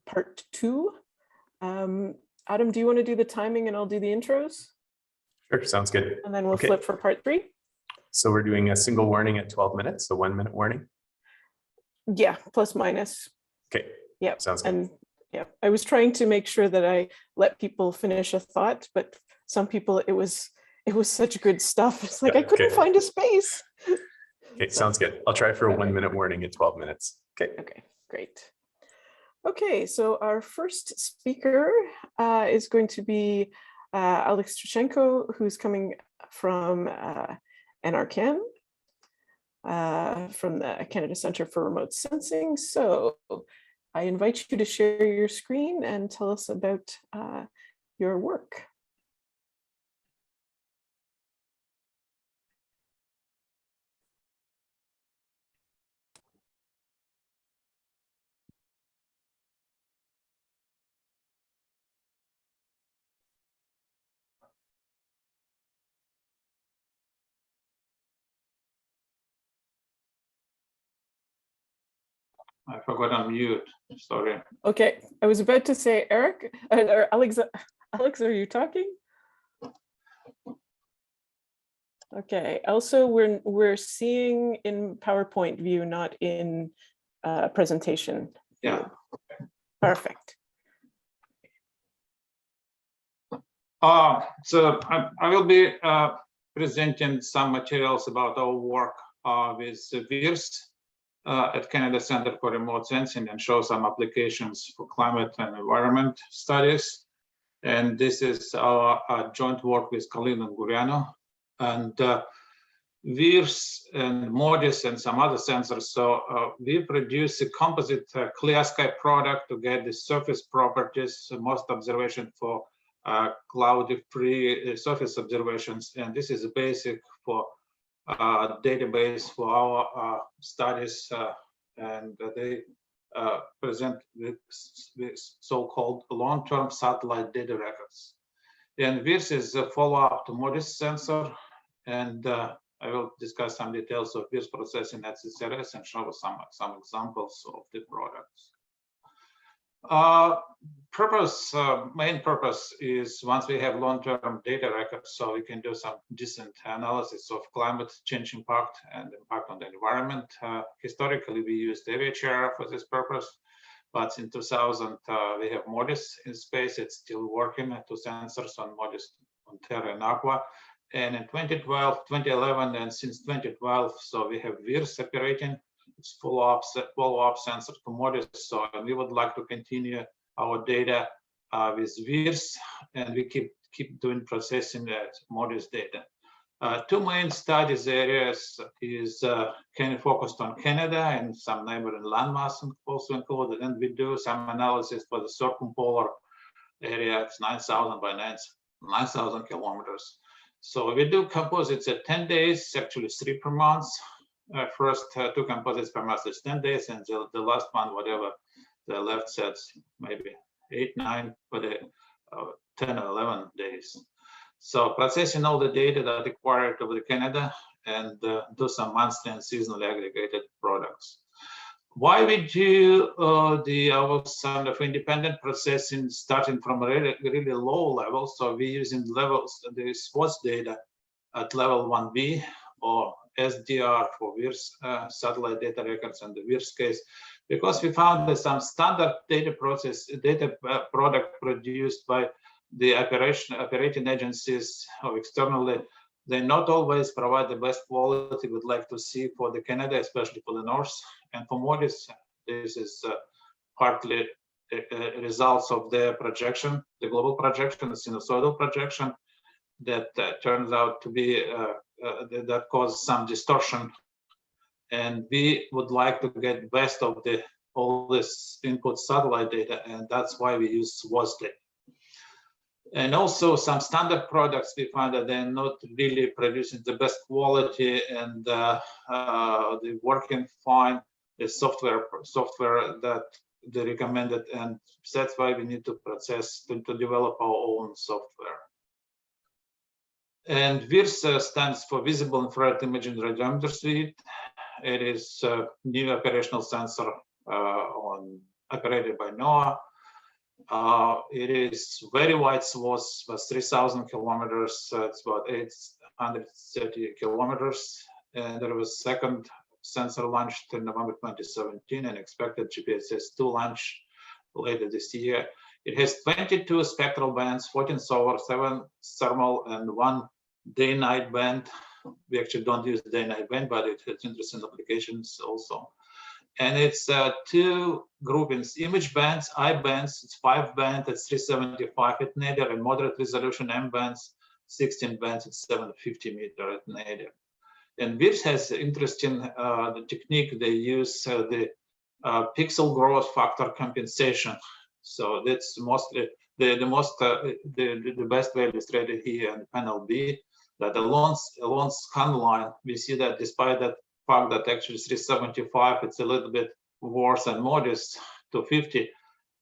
part 2. Adam, do you want to do the timing and I'll do the intros? Sure, sounds good. And then we'll Okay. flip for part 3. So we're doing a single warning at 12 minutes, so 1 minute warning. Yeah, plus minus. Okay. Yeah. Sounds good. And yeah, I was trying to make sure that I let people finish a thought, but some people, it was such good stuff. It's like, Yeah, I couldn't okay. find a space. Okay, sounds good. I'll try for a 1 minute warning at 12 minutes. Okay. Okay, great. Okay, so our first speaker is going to be Alex Trushenko, who's coming from NRCan, from the Canada Centre for Remote Sensing. So I invite you to share your screen and tell us about your work. I forgot on mute, sorry. Okay, I was about to say, Eric, or Alex, are you talking? Okay, also we're seeing in PowerPoint view, not in presentation. Yeah. Perfect. So I will be presenting some materials about our work with VIRS at Canada Centre for Remote Sensing and show some applications for climate and environment studies. And this is our joint work with Kalin and Guriano. And VIRS and MODIS and some other sensors. So we produce a composite clear sky product to get the surface properties, most observation for cloudy-free surface observations. And this is a basic for database for our studies, and they present this so-called long-term satellite data records. And this is a follow-up to MODIS sensor, and I will discuss some details of this processing at CCRS and show some examples of the products. Main purpose is once we have long-term data records, so we can do some decent analysis of climate change impact and impact on the environment. Historically, we used AVHR for this purpose, but in 2000, we have MODIS in space. It's still working, 2 sensors on MODIS, on Terra and Aqua. And in 2012, 2011, and since 2012, so we have VIRS operating. It's follow-up sensor to MODIS. So we would like to continue our data with VIRS, and we keep doing processing at MODIS data. 2 main studies areas is focused on Canada and some neighboring landmass also included, and we do some analysis for the circumpolar area. It's 9,000 by 9,000 kilometers. So we do composites at 10 days, actually 3 per month. First 2 composites per month is 10 days, and the last one, whatever the left sets, maybe 8, 9, but 10 or 11 days. So processing all the data that acquired over Canada and do some monthly and seasonally aggregated products. Why we do our sort of independent processing starting from a really low level? So we're using levels, the SWOT data at level 1B or SDR for VIRS satellite data records and the VIRS case, because we found that some standard data product produced by the operating agencies or externally, they not always provide the best quality we'd like to see for the Canada, especially for the north. And for MODIS, this is partly results of their projection, the global projection, the sinusoidal projection, that turns out to be that causes some distortion. And we would like to get best of all this input satellite data, and that's why we use SWOT data. And also some standard products, we find that they're not really producing the best quality, and they're working fine. The software that they recommended, and that's why we need to to develop our own software. And VIRS stands for Visible Infrared Imaging Radiometer Suite. It is a new operational sensor on operated by NOAA. It is very wide swath, was 3,000 kilometers. It's about 830 kilometers. And there was second sensor launched in November 2017 and expected GPSS-2 launch later this year. It has 22 spectral bands, 14 solar, 7 thermal, and 1 day-night band. We actually don't use day-night band, but it has interesting applications also. And it's 2 groupings: image bands, I bands, it's 5 bands at 375 at nadir, and moderate resolution M bands, 16 bands at 750 meter at nadir. And VIRS has interesting the technique. They use the pixel growth factor compensation. So that's mostly the best way illustrated here in panel B. That along scan line, we see that despite that fact that actually 375, it's a little bit worse than MODIS 250.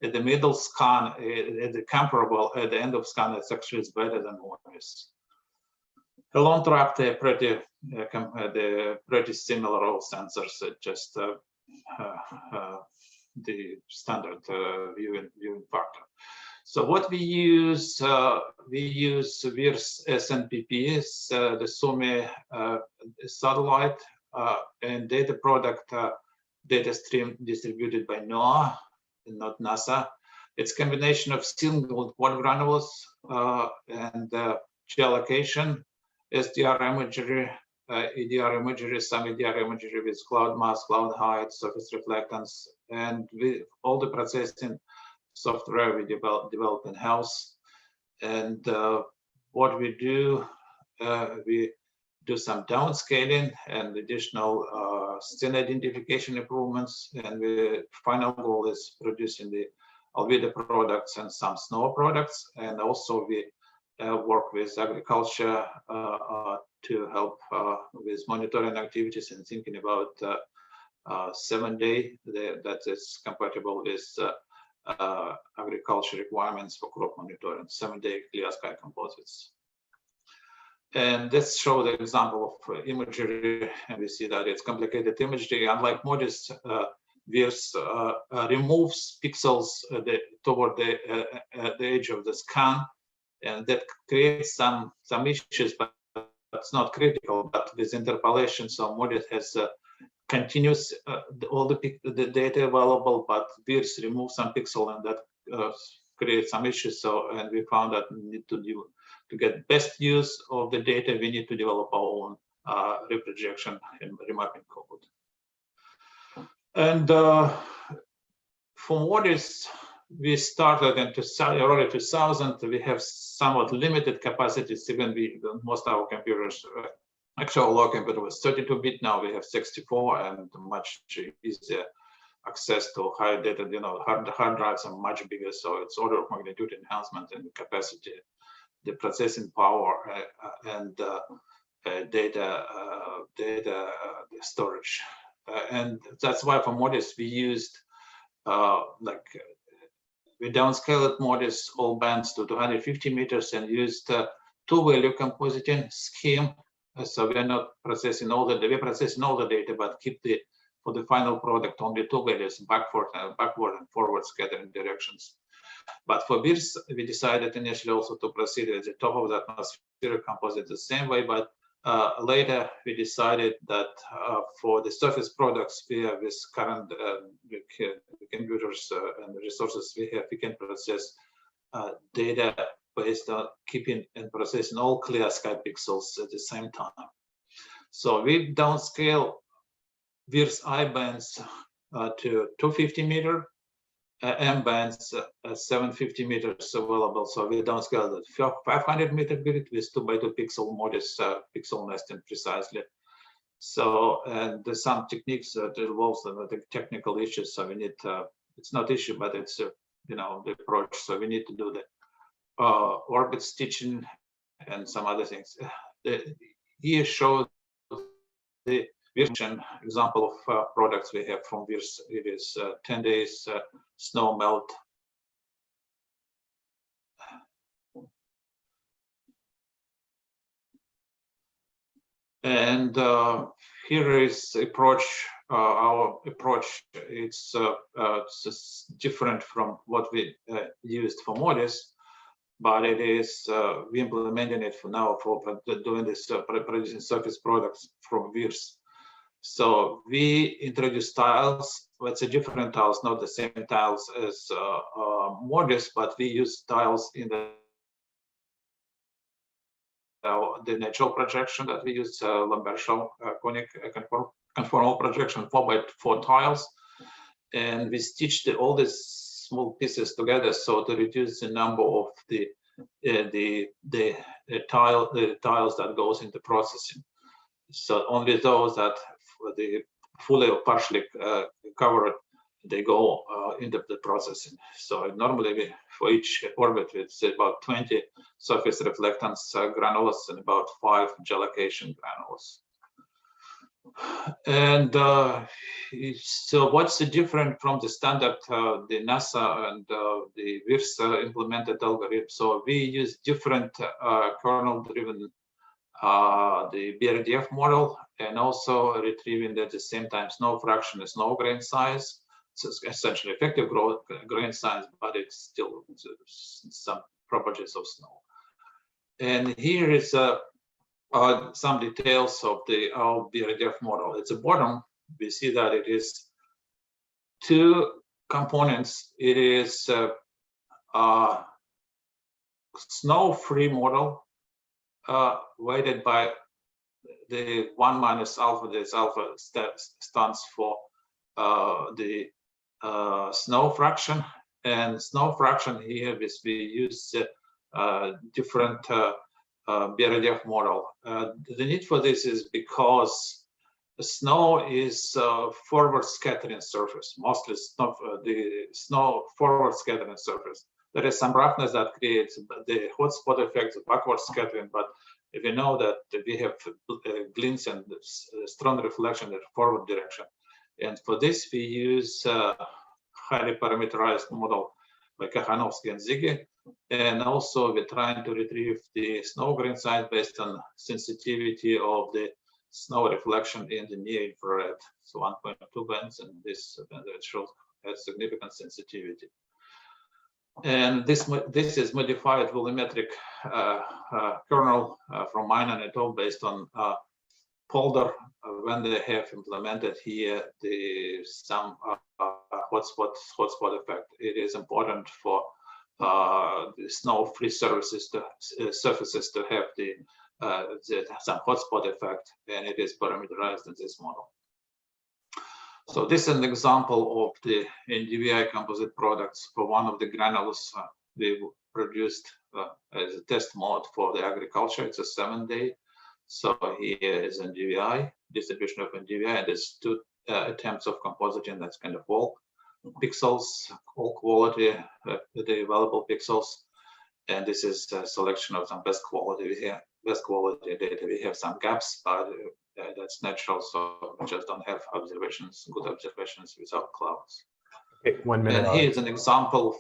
At the middle scan, at the comparable, at the end of scan, it's actually better than MODIS. The long track, they're pretty similar all sensors, just the standard viewing factor. So what we use VIRS SNPP, the SUMI satellite and data product data stream distributed by NOAA and not NASA. It's a combination of single quad granules and geolocation, SDR imagery, EDR imagery, some EDR imagery with cloud mask, cloud height, surface reflectance, and with all the processing software we develop in-house. And what we do some downscaling and additional scene identification improvements, and the final goal is producing the Alvida products and some SNOW products. And also we work with agriculture to help with monitoring activities and thinking about 7-day that is compatible with agriculture requirements for crop monitoring, 7-day clear sky composites. And let's show the example of imagery, and we see that it's complicated imagery. Unlike MODIS, VIRS removes pixels toward the edge of the scan, and that creates some issues, but that's not critical. But with interpolation, so MODIS has continuous all the data available, but VIRS removes some pixel, and that creates some issues. So, and we found that we need to get best use of the data, we need to develop our own reprojection and remapping code. And for MODIS, we started in early 2000. We have somewhat limited capacities, even most of our computers, actually our local computer was 32-bit, now we have 64 and much easier access to higher data. You know, hard drives are much bigger, so it's order of magnitude enhancement in capacity, the processing power, and data storage. And that's why for MODIS we used we downscaled MODIS all bands to 250 meters and used two-value compositing scheme. So we're not processing all the data, we're processing all the data, but keep for the final product only 2 values, backward and forward scattering directions. But for VIRS, we decided initially also to proceed at the top of the atmospheric composite the same way, but later we decided that for the surface products we have with current computers and resources we can process data based on keeping and processing all clear sky pixels at the same time. So we downscale VIRS I bands to 250 meter, M bands 750 meters available. So we downscale the 500 meter grid with 2x2 pixel MODIS pixel nesting precisely. So, and there's some techniques that involves the technical issues. So we need it's not issue, but it's you know, the approach. So we need to do the orbit stitching and some other things. Here shows the version example of products we have from VIRS. It is 10 days snow melt. And here is approach our approach, it's just different from what we used for MODIS, but it is we implementing it for now for doing this producing surface products from VIRS. So we introduce tiles. Well, it's a different tiles, not the same tiles as MODIS, but we use tiles in the natural projection that we use, Lambertian conic conformal projection 4x4 tiles, and we stitched all these small pieces together so to reduce the number of the tiles that goes into processing. So only those that the fully or partially covered, they go into the processing. So normally for each orbit, it's about 20 surface reflectance granules and about 5 gelation granules. And so what's the different from the standard, the NASA and the VIRS implemented algorithm? So we use different kernel-driven the BRDF model, and also retrieving at the same time snow fraction and snow grain size. So it's essentially effective grain size, but it's still some properties of snow. And here is some details of our BRDF model. At the bottom, we see that it is 2 components. It is a snow-free model weighted by the 1 minus alpha. This alpha stands for the snow fraction, and snow fraction here is we use different BRDF model. The need for this is because the snow is forward scattering surface, mostly the snow forward scattering surface. There is some roughness that creates the hotspot effect of backward scattering, but if you know that we have glints and strong reflection in the forward direction. And for this, we use highly parameterized model by Kachanovsky and Ziggy. And also we're trying to retrieve the snow grain size based on sensitivity of the snow reflection in the near infrared. So 1.2 bands, and this that shows has significant sensitivity. And this is modified volumetric kernel from Minan et al. Based on Polder, when they have implemented here some hotspot effect. It is important for the snow-free surfaces to have some hotspot effect, and it is parameterized in this model. So this is an example of the NDVI composite products for one of the granules we produced as a test mode for the agriculture. It's a 7-day. So here is NDVI, distribution of NDVI, and there's 2 attempts of compositing. That's kind of all pixels, all quality, the available pixels. And this is a selection of some best quality here, best quality data. We have some gaps, but that's natural. So we just don't have observations, good observations without clouds. Okay, 1 minute. And here's an example.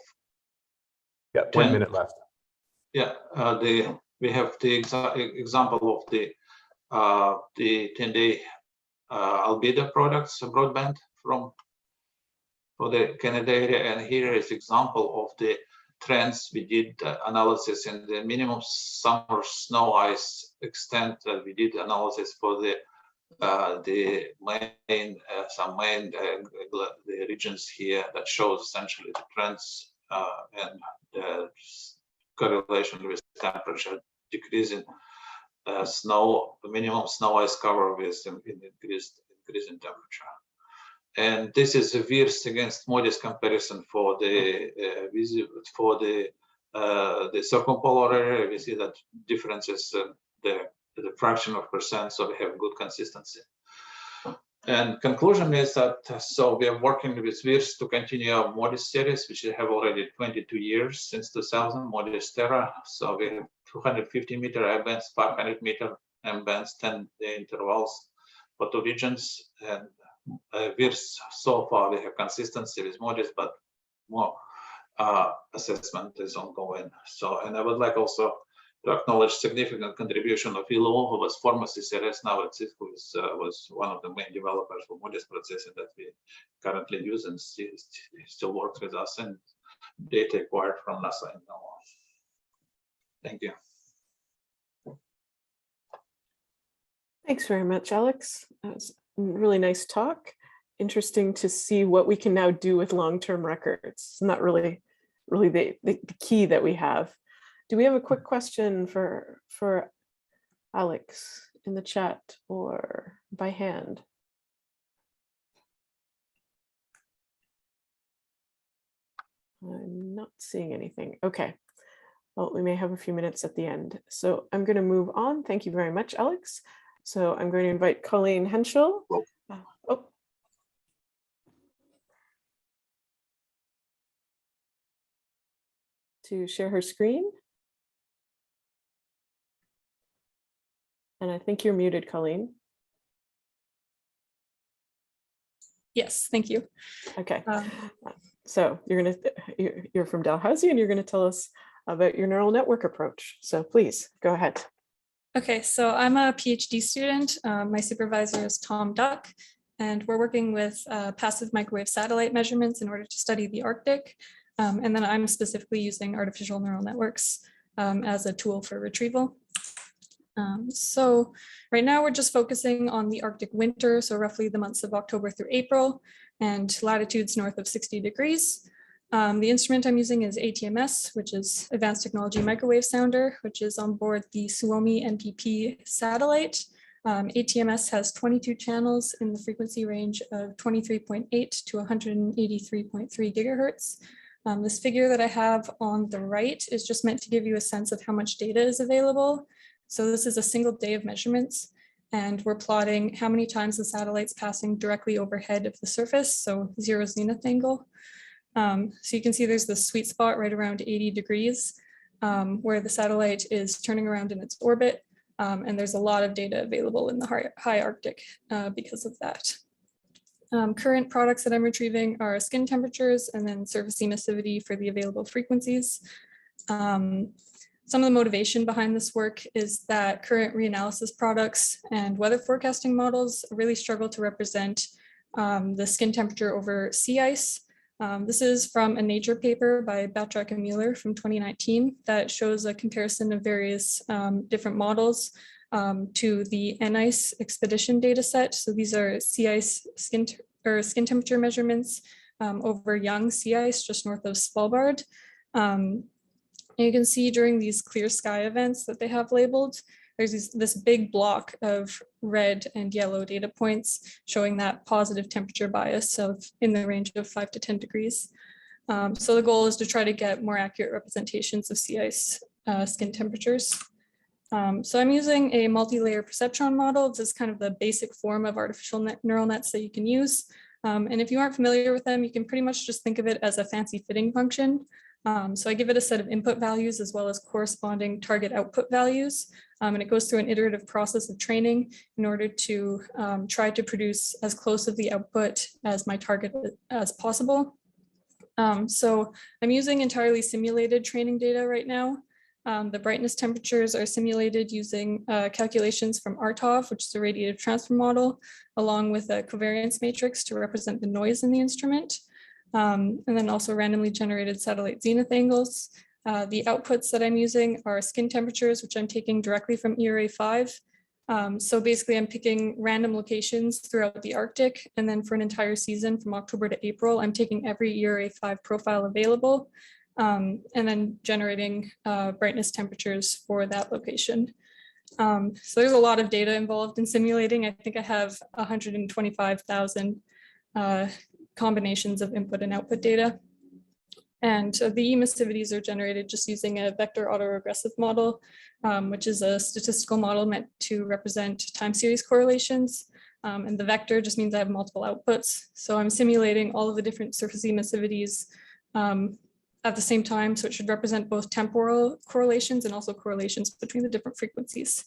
Yeah, 1 minute left. Yeah, we have the example of the 10-day albedo products broadband for the Canada area, and here is example of the trends. We did analysis in the minimum summer snow ice extent that we did analysis for the regions here that shows essentially the trends and the correlation with temperature decreasing minimum snow ice cover with increase in temperature. And this is a VIRS against MODIS comparison for the circumpolar area. We see that differences the fraction of percent, so we have good consistency. And conclusion is that so we are working with VIRS to continue our MODIS series, which we have already 22 years since 2000, MODIS Terra. So we have 250-meter air bands, 500-meter M bands, 10-day intervals for 2 regions. And VIRS, so far we have consistency with MODIS, but more assessment is ongoing. So, and I would like also to acknowledge significant contribution of Ilo, who was former CCRS, now at Cisco, was one of the main developers for modest processing that we currently use, and still works with us, and data acquired from NASA and now on. Thank you. Thanks very much, Alex. That was a really nice talk. Interesting to see what we can now do with long-term records. It's not really the key that we have. Do we have a quick question for Alex in the chat or by hand? I'm not seeing anything. Okay. Well, we may have a few minutes at the end. So I'm going to move on. Thank you very much, Alex. So I'm going to invite Colleen Henschel. To share her screen. And I think you're muted, Colleen. Yes, thank you. Okay. So you're from Dalhousie, and you're going to tell us about your neural network approach. So please go ahead. Okay, so I'm a PhD student. My supervisor is Tom Duck, and we're working with passive microwave satellite measurements in order to study the Arctic. And then I'm specifically using artificial neural networks as a tool for retrieval. So right now we're just focusing on the Arctic winter, so roughly the months of October through April, and latitudes north of 60 degrees. The instrument I'm using is ATMS, which is Advanced Technology Microwave Sounder, which is on board the Suomi NPP satellite. ATMS has 22 channels in the frequency range of 23.8 to 183.3 gigahertz. This figure that I have on the right is just meant to give you a sense of how much data is available. So this is a single day of measurements, and we're plotting how many times the satellite's passing directly overhead of the surface, so zero zenith angle. So you can see there's this sweet spot right around 80 degrees where the satellite is turning around in its orbit, and there's a lot of data available in the high Arctic because of that. Current products that I'm retrieving are skin temperatures and then surface emissivity for the available frequencies. Some of the motivation behind this work is that current reanalysis products and weather forecasting models really struggle to represent the skin temperature over sea ice. This is from a Nature paper by Batrack and Mueller from 2019 that shows a comparison of various different models to the NICE expedition data set. So these are sea ice skin temperature measurements over young sea ice just north of Svalbard. You can see during these clear sky events that they have labeled, there's this big block of red and yellow data points showing that positive temperature bias of in the range of 5 to 10 degrees. So the goal is to try to get more accurate representations of sea ice skin temperatures. So I'm using a multi-layer perceptron model. This is kind of the basic form of artificial neural nets that you can use. And if you aren't familiar with them, you can pretty much just think of it as a fancy fitting function. So I give it a set of input values as well as corresponding target output values. And it goes through an iterative process of training in order to try to produce as close of the output as my target as possible. So I'm using entirely simulated training data right now. The brightness temperatures are simulated using calculations from RTOF, which is a radiative transfer model, along with a covariance matrix to represent the noise in the instrument. And then also randomly generated satellite zenith angles. The outputs that I'm using are skin temperatures, which I'm taking directly from ERA5. So basically I'm picking random locations throughout the Arctic, and then for an entire season from October to April, I'm taking every ERA5 profile available, and then generating brightness temperatures for that location. So there's a lot of data involved in simulating. I think I have 125,000 combinations of input and output data. And the emissivities are generated just using a vector autoregressive model, which is a statistical model meant to represent time series correlations. And the vector just means I have multiple outputs. So I'm simulating all of the different surface emissivities at the same time. So it should represent both temporal correlations and also correlations between the different frequencies.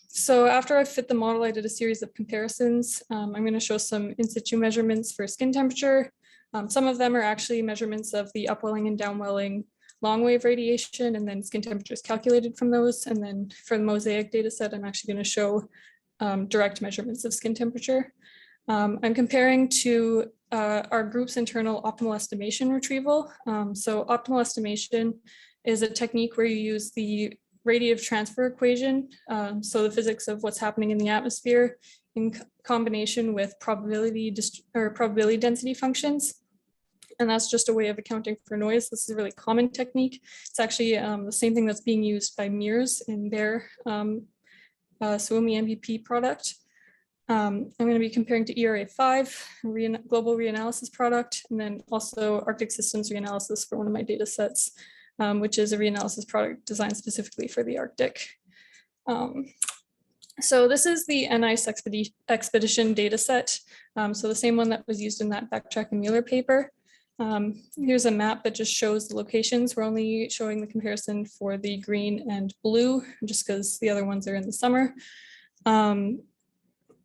So after I fit the model, I did a series of comparisons. I'm going to show some in situ measurements for skin temperature. Some of them are actually measurements of the upwelling and downwelling long wave radiation, and then skin temperatures calculated from those. And then for the mosaic data set, I'm actually going to show direct measurements of skin temperature. I'm comparing to our group's internal optimal estimation retrieval. So optimal estimation is a technique where you use the radiative transfer equation, so the physics of what's happening in the atmosphere, in combination with probability density functions. And that's just a way of accounting for noise. This is a really common technique. It's actually the same thing that's being used by MERS in their Suomi MVP product. I'm going to be comparing to ERA5, global reanalysis product, and then also Arctic Systems reanalysis for one of my data sets, which is a reanalysis product designed specifically for the Arctic. So this is the NICE expedition data set. So the same one that was used in that Backtrack and Mueller paper. Here's a map that just shows the locations. We're only showing the comparison for the green and blue, just because the other ones are in the summer.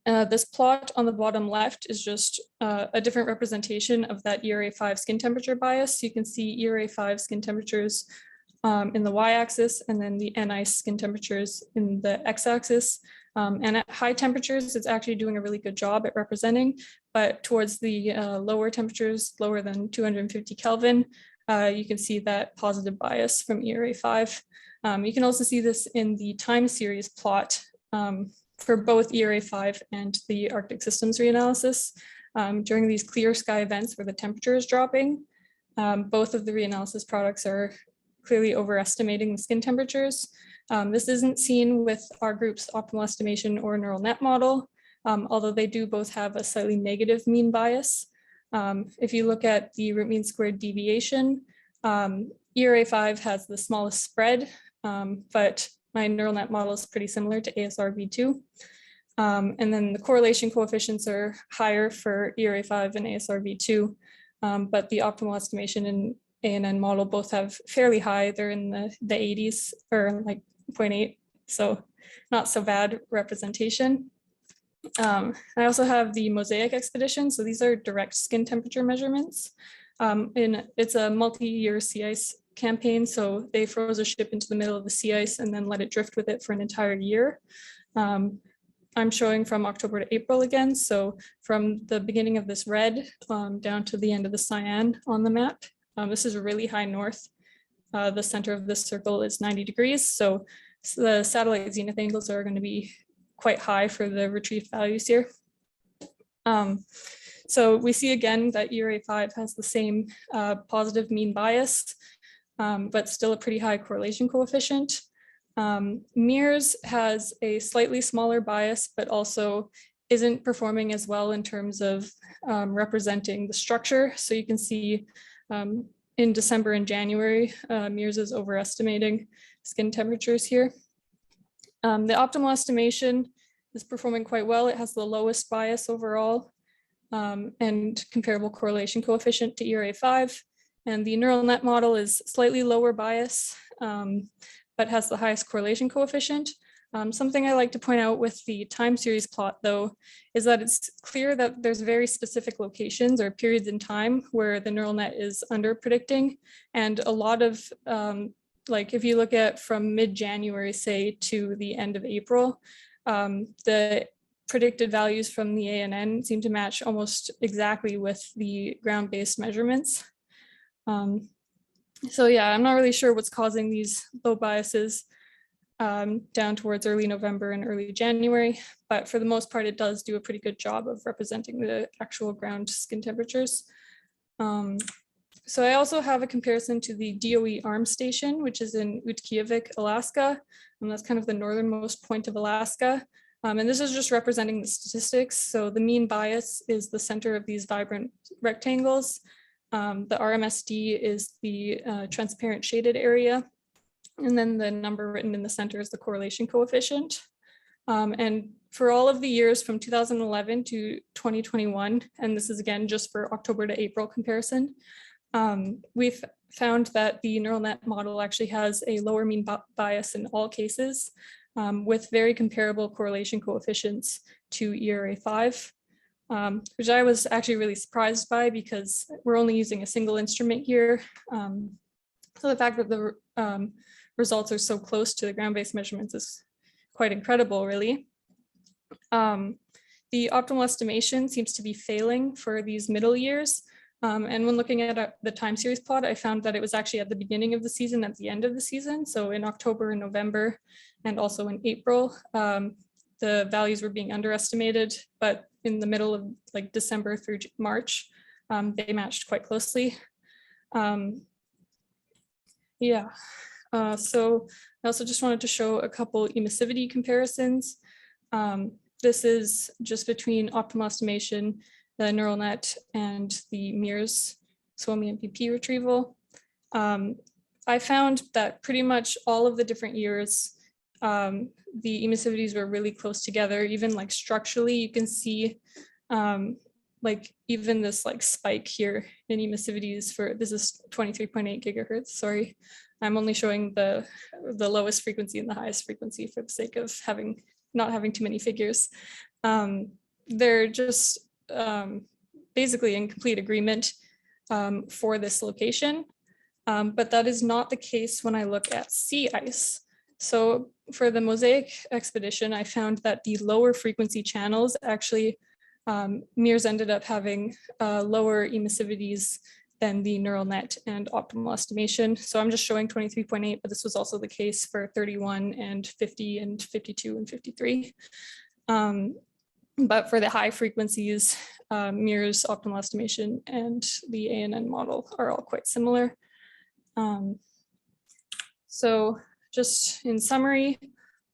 This plot on the bottom left is just a different representation of that ERA5 skin temperature bias. You can see ERA5 skin temperatures in the y-axis, and then the NICE skin temperatures in the x-axis. And at high temperatures, it's actually doing a really good job at representing, but towards the lower temperatures, lower than 250 Kelvin, you can see that positive bias from ERA5. You can also see this in the time series plot for both ERA5 and the Arctic Systems reanalysis. During these clear sky events where the temperature is dropping, both of the reanalysis products are clearly overestimating the skin temperatures. This isn't seen with our group's optimal estimation or neural net model, although they do both have a slightly negative mean bias. If you look at the root mean squared deviation, ERA5 has the smallest spread, but my neural net model is pretty similar to ASRV2. And then the correlation coefficients are higher for ERA5 and ASRV2, but the optimal estimation and ANN model both have fairly high. They're in the 80s or like 0.8, so not so bad representation. I also have the mosaic expedition. So these are direct skin temperature measurements. It's a multi-year sea ice campaign. So they froze a ship into the middle of the sea ice and then let it drift with it for an entire year. I'm showing from October to April again. So from the beginning of this red down to the end of the cyan on the map. This is really high north. The center of this circle is 90 degrees. So the satellite zenith angles are going to be quite high for the retrieved values here. So we see again that ERA5 has the same positive mean bias, but still a pretty high correlation coefficient. MERS has a slightly smaller bias, but also isn't performing as well in terms of representing the structure. So you can see in December and January, MERS is overestimating skin temperatures here. The optimal estimation is performing quite well. It has the lowest bias overall and comparable correlation coefficient to ERA5. And the neural net model is slightly lower bias, but has the highest correlation coefficient. Something I like to point out with the time series plot, though, is that it's clear that there's very specific locations or periods in time where the neural net is under predicting. And a lot of, like if you look at from mid-January, say, to the end of April, the predicted values from the ANN seem to match almost exactly with the ground-based measurements. So yeah, I'm not really sure what's causing these low biases down towards early November and early January, but for the most part, it does do a pretty good job of representing the actual ground skin temperatures. So I also have a comparison to the DOE arm station, which is in Utqiagvik, Alaska, and that's kind of the northernmost point of Alaska. And this is just representing the statistics. So the mean bias is the center of these vibrant rectangles. The RMSD is the transparent shaded area. And then the number written in the center is the correlation coefficient. And for all of the years from 2011 to 2021, and this is again just for October to April comparison, we've found that the neural net model actually has a lower mean bias in all cases with very comparable correlation coefficients to ERA5, which I was actually really surprised by because we're only using a single instrument here. So the fact that the results are so close to the ground-based measurements is quite incredible, really. The optimal estimation seems to be failing for these middle years. And when looking at the time series plot, I found that it was actually at the beginning of the season, at the end of the season. So in October and November, and also in April, the values were being underestimated, but in the middle of like December through March, they matched quite closely. Yeah, so I also just wanted to show a couple emissivity comparisons. This is just between optimal estimation, the neural net, and the MIRS SWOMI MPP retrieval. I found that pretty much all of the different years, the emissivities were really close together. Even like structurally, you can see like even this like spike here in emissivities for, this is 23.8 gigahertz, sorry. I'm only showing the lowest frequency and the highest frequency for the sake of not having too many figures. They're just basically in complete agreement for this location, but that is not the case when I look at sea ice. So for the Mosaic expedition, I found that the lower frequency channels actually, MIRS ended up having lower emissivities than the neural net and optimal estimation. So I'm just showing 23.8, but this was also the case for 31 and 50 and 52 and 53. But for the high frequencies, MIRS, optimal estimation, and the ANN model are all quite similar. So just in summary,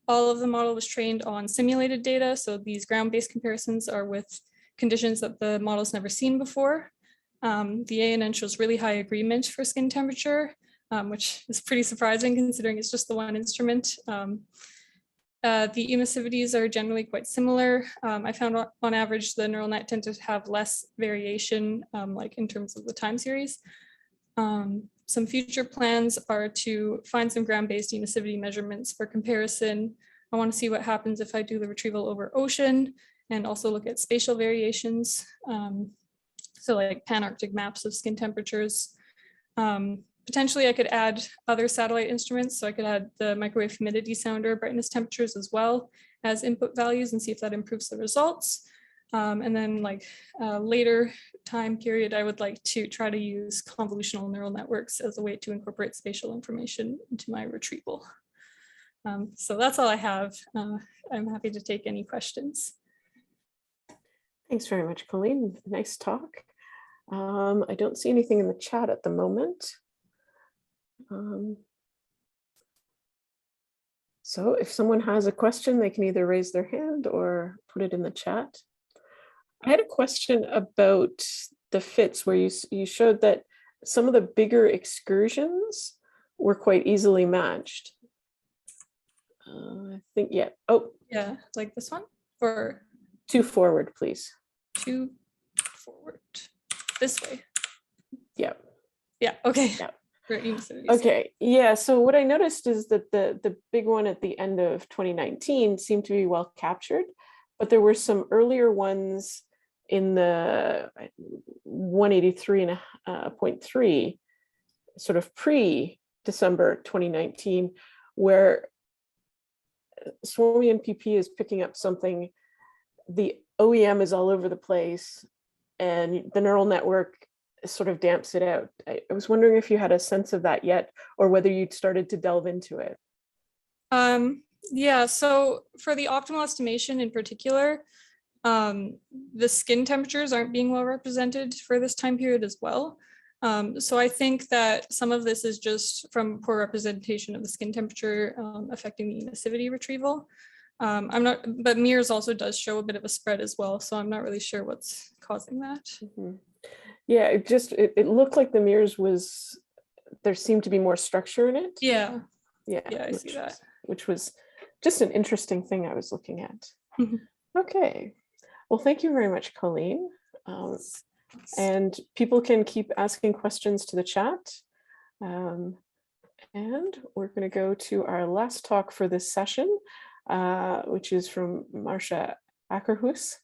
all of the model was trained on simulated data. So these ground-based comparisons are with conditions that the model's never seen before. The ANN shows really high agreement for skin temperature, which is pretty surprising considering it's just the one instrument. The emissivities are generally quite similar. I found on average, the neural net tended to have less variation, like in terms of the time series. Some future plans are to find some ground-based emissivity measurements for comparison. I want to see what happens if I do the retrieval over ocean and also look at spatial variations. So like pan-Arctic maps of skin temperatures. Potentially I could add other satellite instruments. So I could add the microwave humidity sounder brightness temperatures as well as input values and see if that improves the results. And then like later time period, I would like to try to use convolutional neural networks as a way to incorporate spatial information into my retrieval. So that's all I have. I'm happy to take any questions. Thanks very much, Colleen. Nice talk. I don't see anything in the chat at the moment. So if someone has a question, they can either raise their hand or put it in the chat. I had a question about the fits where you showed that some of the bigger excursions were quite easily matched. I think, yeah. Oh, yeah, like this one or two forward, please. Two forward this way. Yeah. Yeah. Okay. Yeah. Okay. Yeah. So what I noticed is that the big one at the end of 2019 seemed to be well captured, but there were some earlier ones in the 183.3, sort of pre-December 2019, where SWOMI MPP is picking up something, the OEM is all over the place, and the neural network sort of damps it out. I was wondering if you had a sense of that yet, or whether you'd started to delve into it. Yeah, so for the optimal estimation in particular, the skin temperatures aren't being well represented for this time period as well. So I think that some of this is just from poor representation of the skin temperature affecting the emissivity retrieval. But MIRS also does show a bit of a spread as well, so I'm not really sure what's causing that. Mm-hmm. Yeah, it looked like the MIRS there seemed to be more structure in it. Yeah. Yeah, I see that. Which was just an interesting thing I was looking at. Mm-hmm. Okay, well, thank you very much, Colleen. And people can keep asking questions to the chat. And we're going to go to our last talk for this session, which is from Marcia Ackerhus.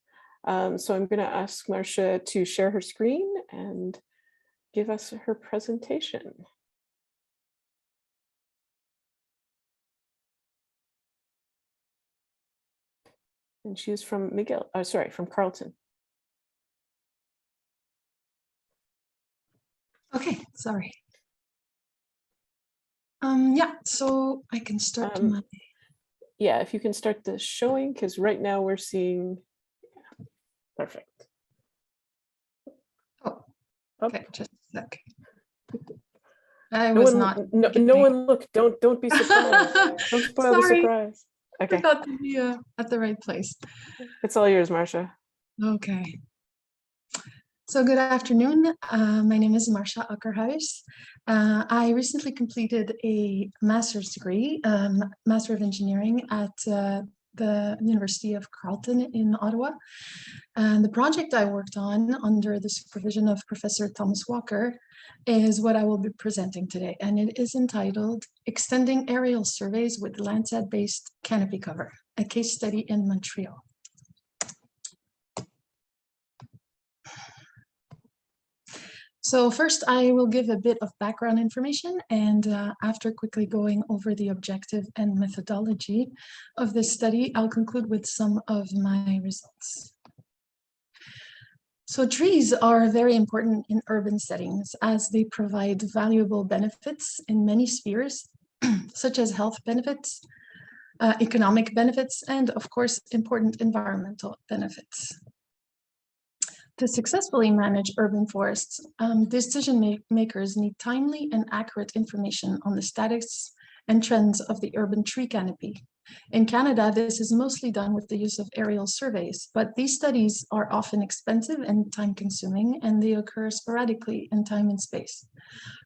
So I'm going to ask Marcia to share her screen and give us her presentation. And she is from from Carleton. Okay, sorry. Yeah, so I can start my... Yeah, if you can start the showing, because right now we're seeing, perfect. Oh, Up. okay, just a sec. I No was one, not. no one look, don't be surprised. Don't spoil the Sorry. surprise. Okay, Forgot to be at the right place. it's all yours, Marcia. Okay. So good afternoon. My name is Marcia Akkerhuis. I recently completed a master's degree, Master of Engineering at the University of Carleton in Ottawa. And the project I worked on under the supervision of Professor Thomas Walker is what I will be presenting today. And it is entitled Extending Aerial Surveys with Landsat-Based Canopy Cover, a case study in Montreal. So first, I will give a bit of background information, and after quickly going over the objective and methodology of this study, I'll conclude with some of my results. So trees are very important in urban settings as they provide valuable benefits in many spheres, such as health benefits, economic benefits, and of course, important environmental benefits. To successfully manage urban forests, decision makers need timely and accurate information on the status and trends of the urban tree canopy. In Canada, this is mostly done with the use of aerial surveys, but these studies are often expensive and time-consuming, and they occur sporadically in time and space.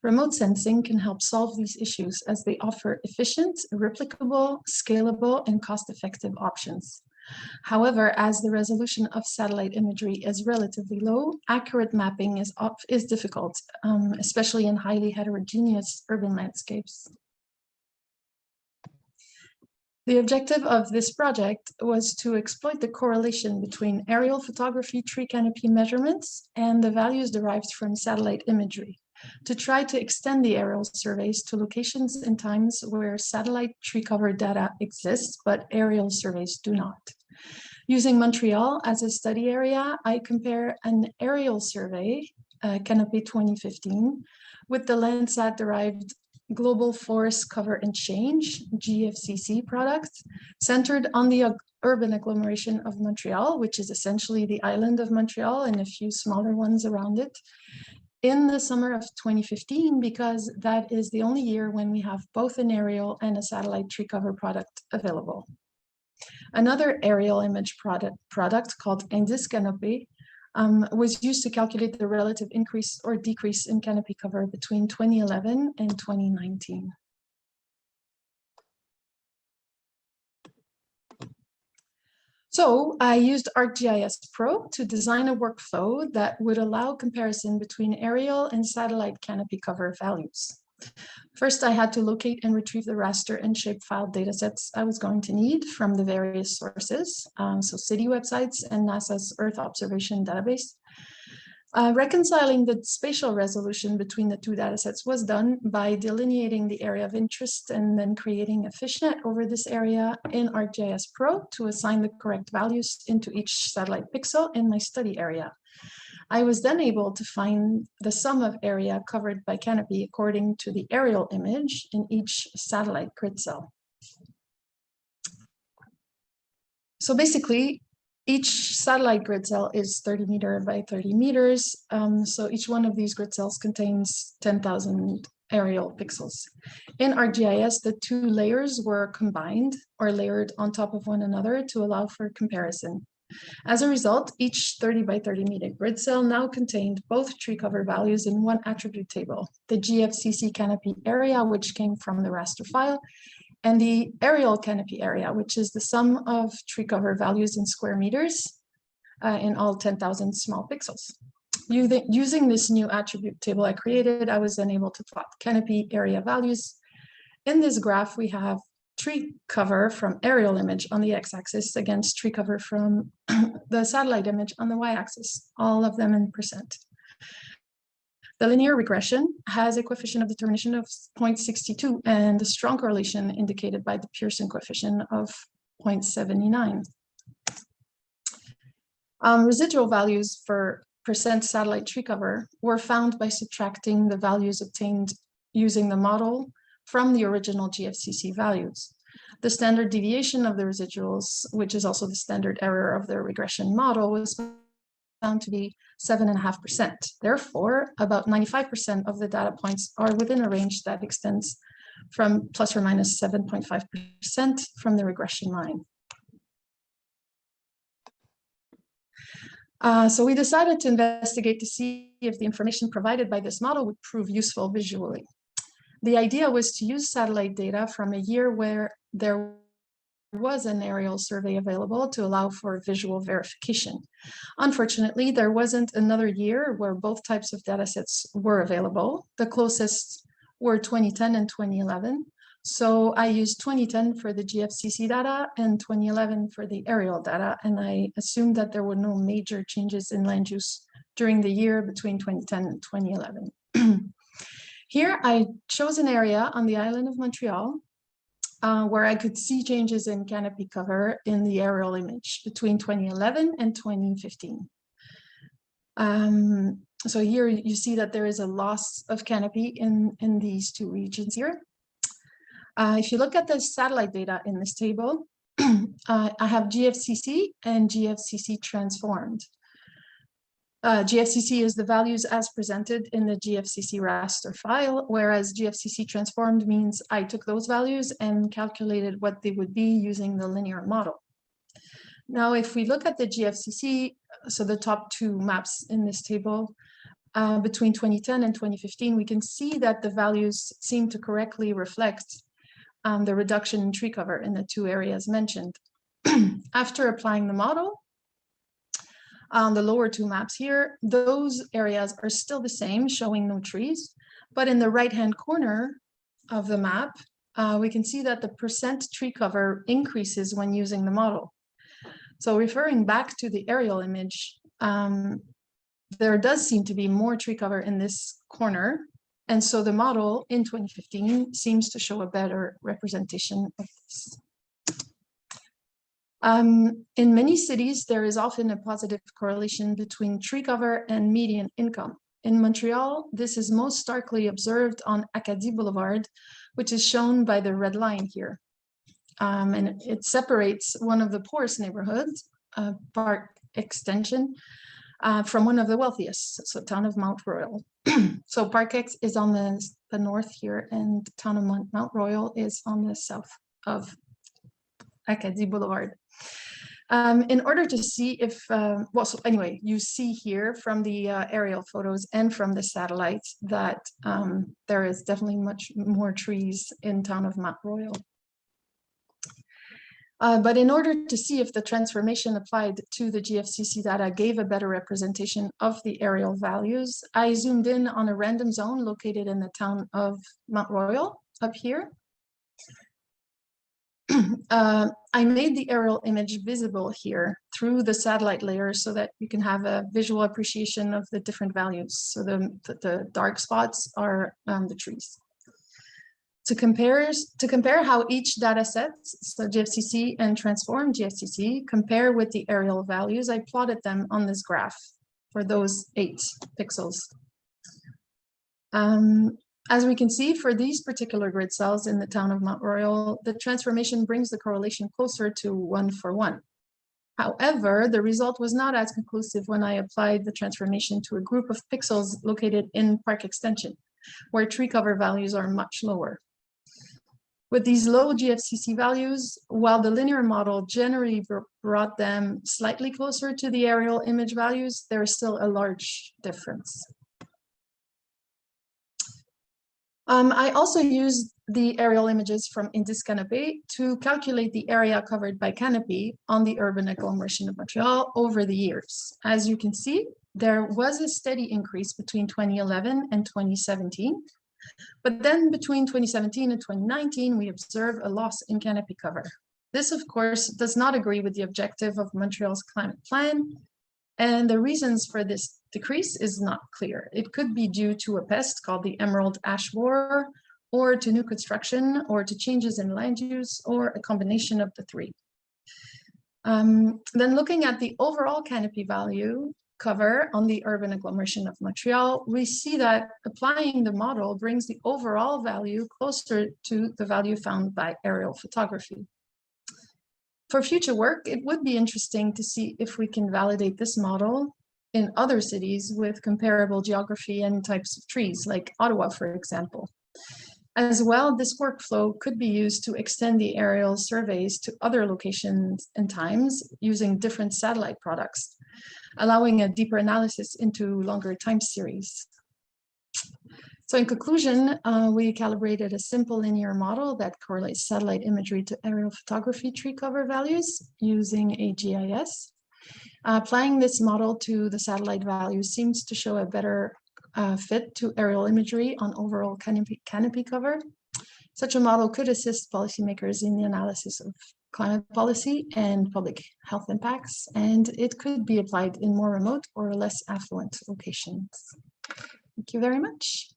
Remote sensing can help solve these issues as they offer efficient, replicable, scalable, and cost-effective options. However, as the resolution of satellite imagery is relatively low, accurate mapping is difficult, especially in highly heterogeneous urban landscapes. The objective of this project was to exploit the correlation between aerial photography tree canopy measurements and the values derived from satellite imagery, to try to extend the aerial surveys to locations and times where satellite tree cover data exists, but aerial surveys do not. Using Montreal as a study area, I compare an aerial survey, Canopy 2015, with the Landsat-derived Global Forest Cover and Change, GFCC product, centered on the urban agglomeration of Montreal, which is essentially the island of Montreal and a few smaller ones around it, in the summer of 2015, because that is the only year when we have both an aerial and a satellite tree cover product available. Another aerial image product called Indice Canopy was used to calculate the relative increase or decrease in canopy cover between 2011 and 2019. So I used ArcGIS Pro to design a workflow that would allow comparison between aerial and satellite canopy cover values. First, I had to locate and retrieve the raster and shapefile datasets I was going to need from the various sources, so city websites and NASA's Earth Observation Database. Reconciling the spatial resolution between the two datasets was done by delineating the area of interest and then creating a fishnet over this area in ArcGIS Pro to assign the correct values into each satellite pixel in my study area. I was then able to find the sum of area covered by canopy according to the aerial image in each satellite grid cell. So basically, each satellite grid cell is 30 meters by 30 meters. So each one of these grid cells contains 10,000 aerial pixels. In ArcGIS, the two layers were combined or layered on top of one another to allow for comparison. As a result, each 30 by 30 meter grid cell now contained both tree cover values in one attribute table, the GFCC canopy area, which came from the raster file, and the aerial canopy area, which is the sum of tree cover values in square meters in all 10,000 small pixels. Using this new attribute table I created, I was then able to plot canopy area values. In this graph, we have tree cover from aerial image on the x-axis against tree cover from the satellite image on the y-axis, all of them in percent. The linear regression has a coefficient of determination of 0.62 and a strong correlation indicated by the Pearson coefficient of 0.79. Residual values for percent satellite tree cover were found by subtracting the values obtained using the model from the original GFCC values. The standard deviation of the residuals, which is also the standard error of the regression model, was found to be 7.5%. Therefore, about 95% of the data points are within a range that extends from plus or minus 7.5% from the regression line. So we decided to investigate to see if the information provided by this model would prove useful visually. The idea was to use satellite data from a year where there was an aerial survey available to allow for visual verification. Unfortunately, there wasn't another year where both types of data sets were available. The closest were 2010 and 2011. So I used 2010 for the GFCC data and 2011 for the aerial data, and I assumed that there were no major changes in land use during the year between 2010 and 2011. Here, I chose an area on the island of Montreal where I could see changes in canopy cover in the aerial image between 2011 and 2015. So here you see that there is a loss of canopy in these two regions here. If you look at the satellite data in this table, I have GFCC and GFCC transformed. GFCC is the values as presented in the GFCC raster file, whereas GFCC transformed means I took those values and calculated what they would be using the linear model. Now, if we look at the GFCC, so the top two maps in this table, between 2010 and 2015, we can see that the values seem to correctly reflect the reduction in tree cover in the two areas mentioned. After applying the model, on the lower two maps here, those areas are still the same, showing no trees. But in the right-hand corner of the map, we can see that the percent tree cover increases when using the model. So referring back to the aerial image, there does seem to be more tree cover in this corner. And so the model in 2015 seems to show a better representation of this. In many cities, there is often a positive correlation between tree cover and median income. In Montreal, this is most starkly observed on Acadie Boulevard, which is shown by the red line here. And it separates one of the poorest neighborhoods, Park Extension, from one of the wealthiest, so town of Mount Royal. So Park X is on the north here, and the town of Mount Royal is on the south of Acadie Boulevard. In order to see if, well, so anyway, you see here from the aerial photos and from the satellite that there is definitely much more trees in town of Mount Royal. But in order to see if the transformation applied to the GFCC data gave a better representation of the aerial values, I zoomed in on a random zone located in the town of Mount Royal up here. I made the aerial image visible here through the satellite layer so that you can have a visual appreciation of the different values. So the dark spots are the trees. To compare how each data set, so GFCC and transformed GFCC, compare with the aerial values, I plotted them on this graph for those 8 pixels. As we can see, for these particular grid cells in the town of Mount Royal, the transformation brings the correlation closer to 1:1. However, the result was not as conclusive when I applied the transformation to a group of pixels located in Park Extension, where tree cover values are much lower. With these low GFCC values, while the linear model generally brought them slightly closer to the aerial image values, there is still a large difference. I also used the aerial images from Indice Canopy to calculate the area covered by canopy on the urban agglomeration of Montreal over the years. As you can see, there was a steady increase between 2011 and 2017. But then between 2017 and 2019, we observe a loss in canopy cover. This, of course, does not agree with the objective of Montreal's climate plan. And the reasons for this decrease is not clear. It could be due to a pest called the emerald ash borer, or to new construction, or to changes in land use, or a combination of the three. Then looking at the overall canopy value cover on the urban agglomeration of Montreal, we see that applying the model brings the overall value closer to the value found by aerial photography. For future work, it would be interesting to see if we can validate this model in other cities with comparable geography and types of trees, like Ottawa, for example. As well, this workflow could be used to extend the aerial surveys to other locations and times using different satellite products, allowing a deeper analysis into longer time series. So in conclusion, we calibrated a simple linear model that correlates satellite imagery to aerial photography tree cover values using a GIS. Applying this model to the satellite value seems to show a better fit to aerial imagery on overall canopy cover. Such a model could assist policymakers in the analysis of climate policy and public health impacts, and it could be applied in more remote or less affluent locations. Thank you very much.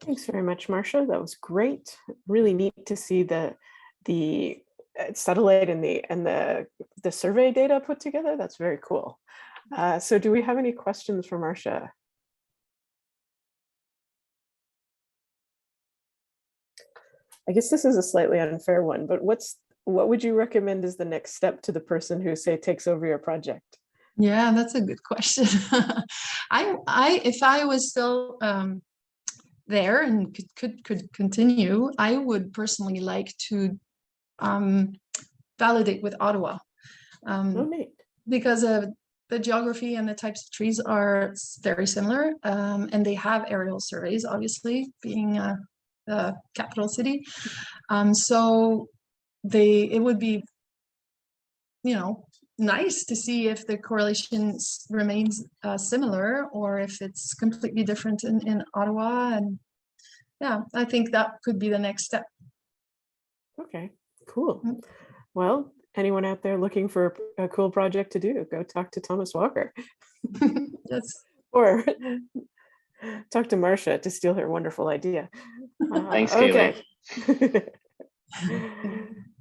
Thanks very much, Marcia. That was great. Really neat to see the satellite and the survey data put together. That's very cool. So do we have any questions for Marcia? I guess this is a slightly unfair one, but what would you recommend is the next step to the person who, say, takes over your project? Yeah, that's a good question. If I was still there and could continue, I would personally like to validate with Ottawa. Because the geography and the types of trees are very similar, and they have aerial surveys, obviously, being the capital city. So it would be, nice to see if the correlation remains similar or if it's completely different in Ottawa. And yeah, I think that could be the next step. Okay, cool. Well, anyone out there looking for a cool project to do, go talk to Thomas Walker. Yes. Or talk to Marcia to steal her wonderful idea. Thanks, okay. Kaylee.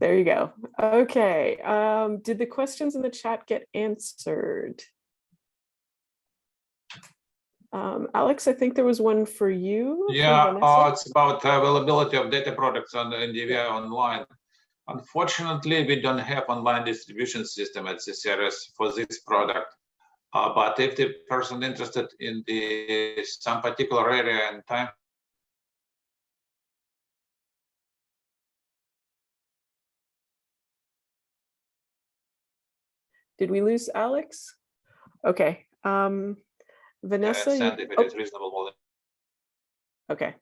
There you go. Okay. Did the questions in the chat get answered? Alex, I think there was one for you. Yeah, it's about availability of data products on the NDVI online. Unfortunately, we don't have online distribution system at CCRS for this product. But if the person interested in some particular area and time, did we lose Alex? Okay. Vanessa, send if it is reasonable. Okay.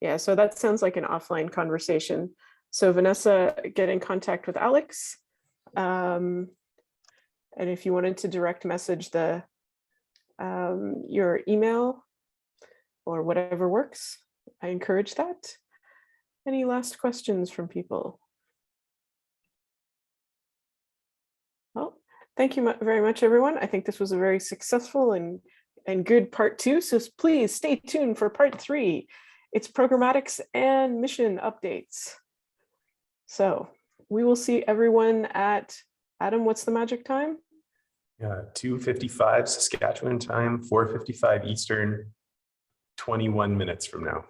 Yeah, so that sounds like an offline conversation. So Vanessa, get in contact with Alex. And if you wanted to direct message your email or whatever works, I encourage that. Any last questions from people? Well, thank you very much, everyone. I think this was a very successful and good part 2. So please stay tuned for part 3. It's programmatics and mission updates. So we will see everyone at, Adam, what's the magic time? 2:55 Saskatchewan time, 4:55 Eastern, 21 minutes from now.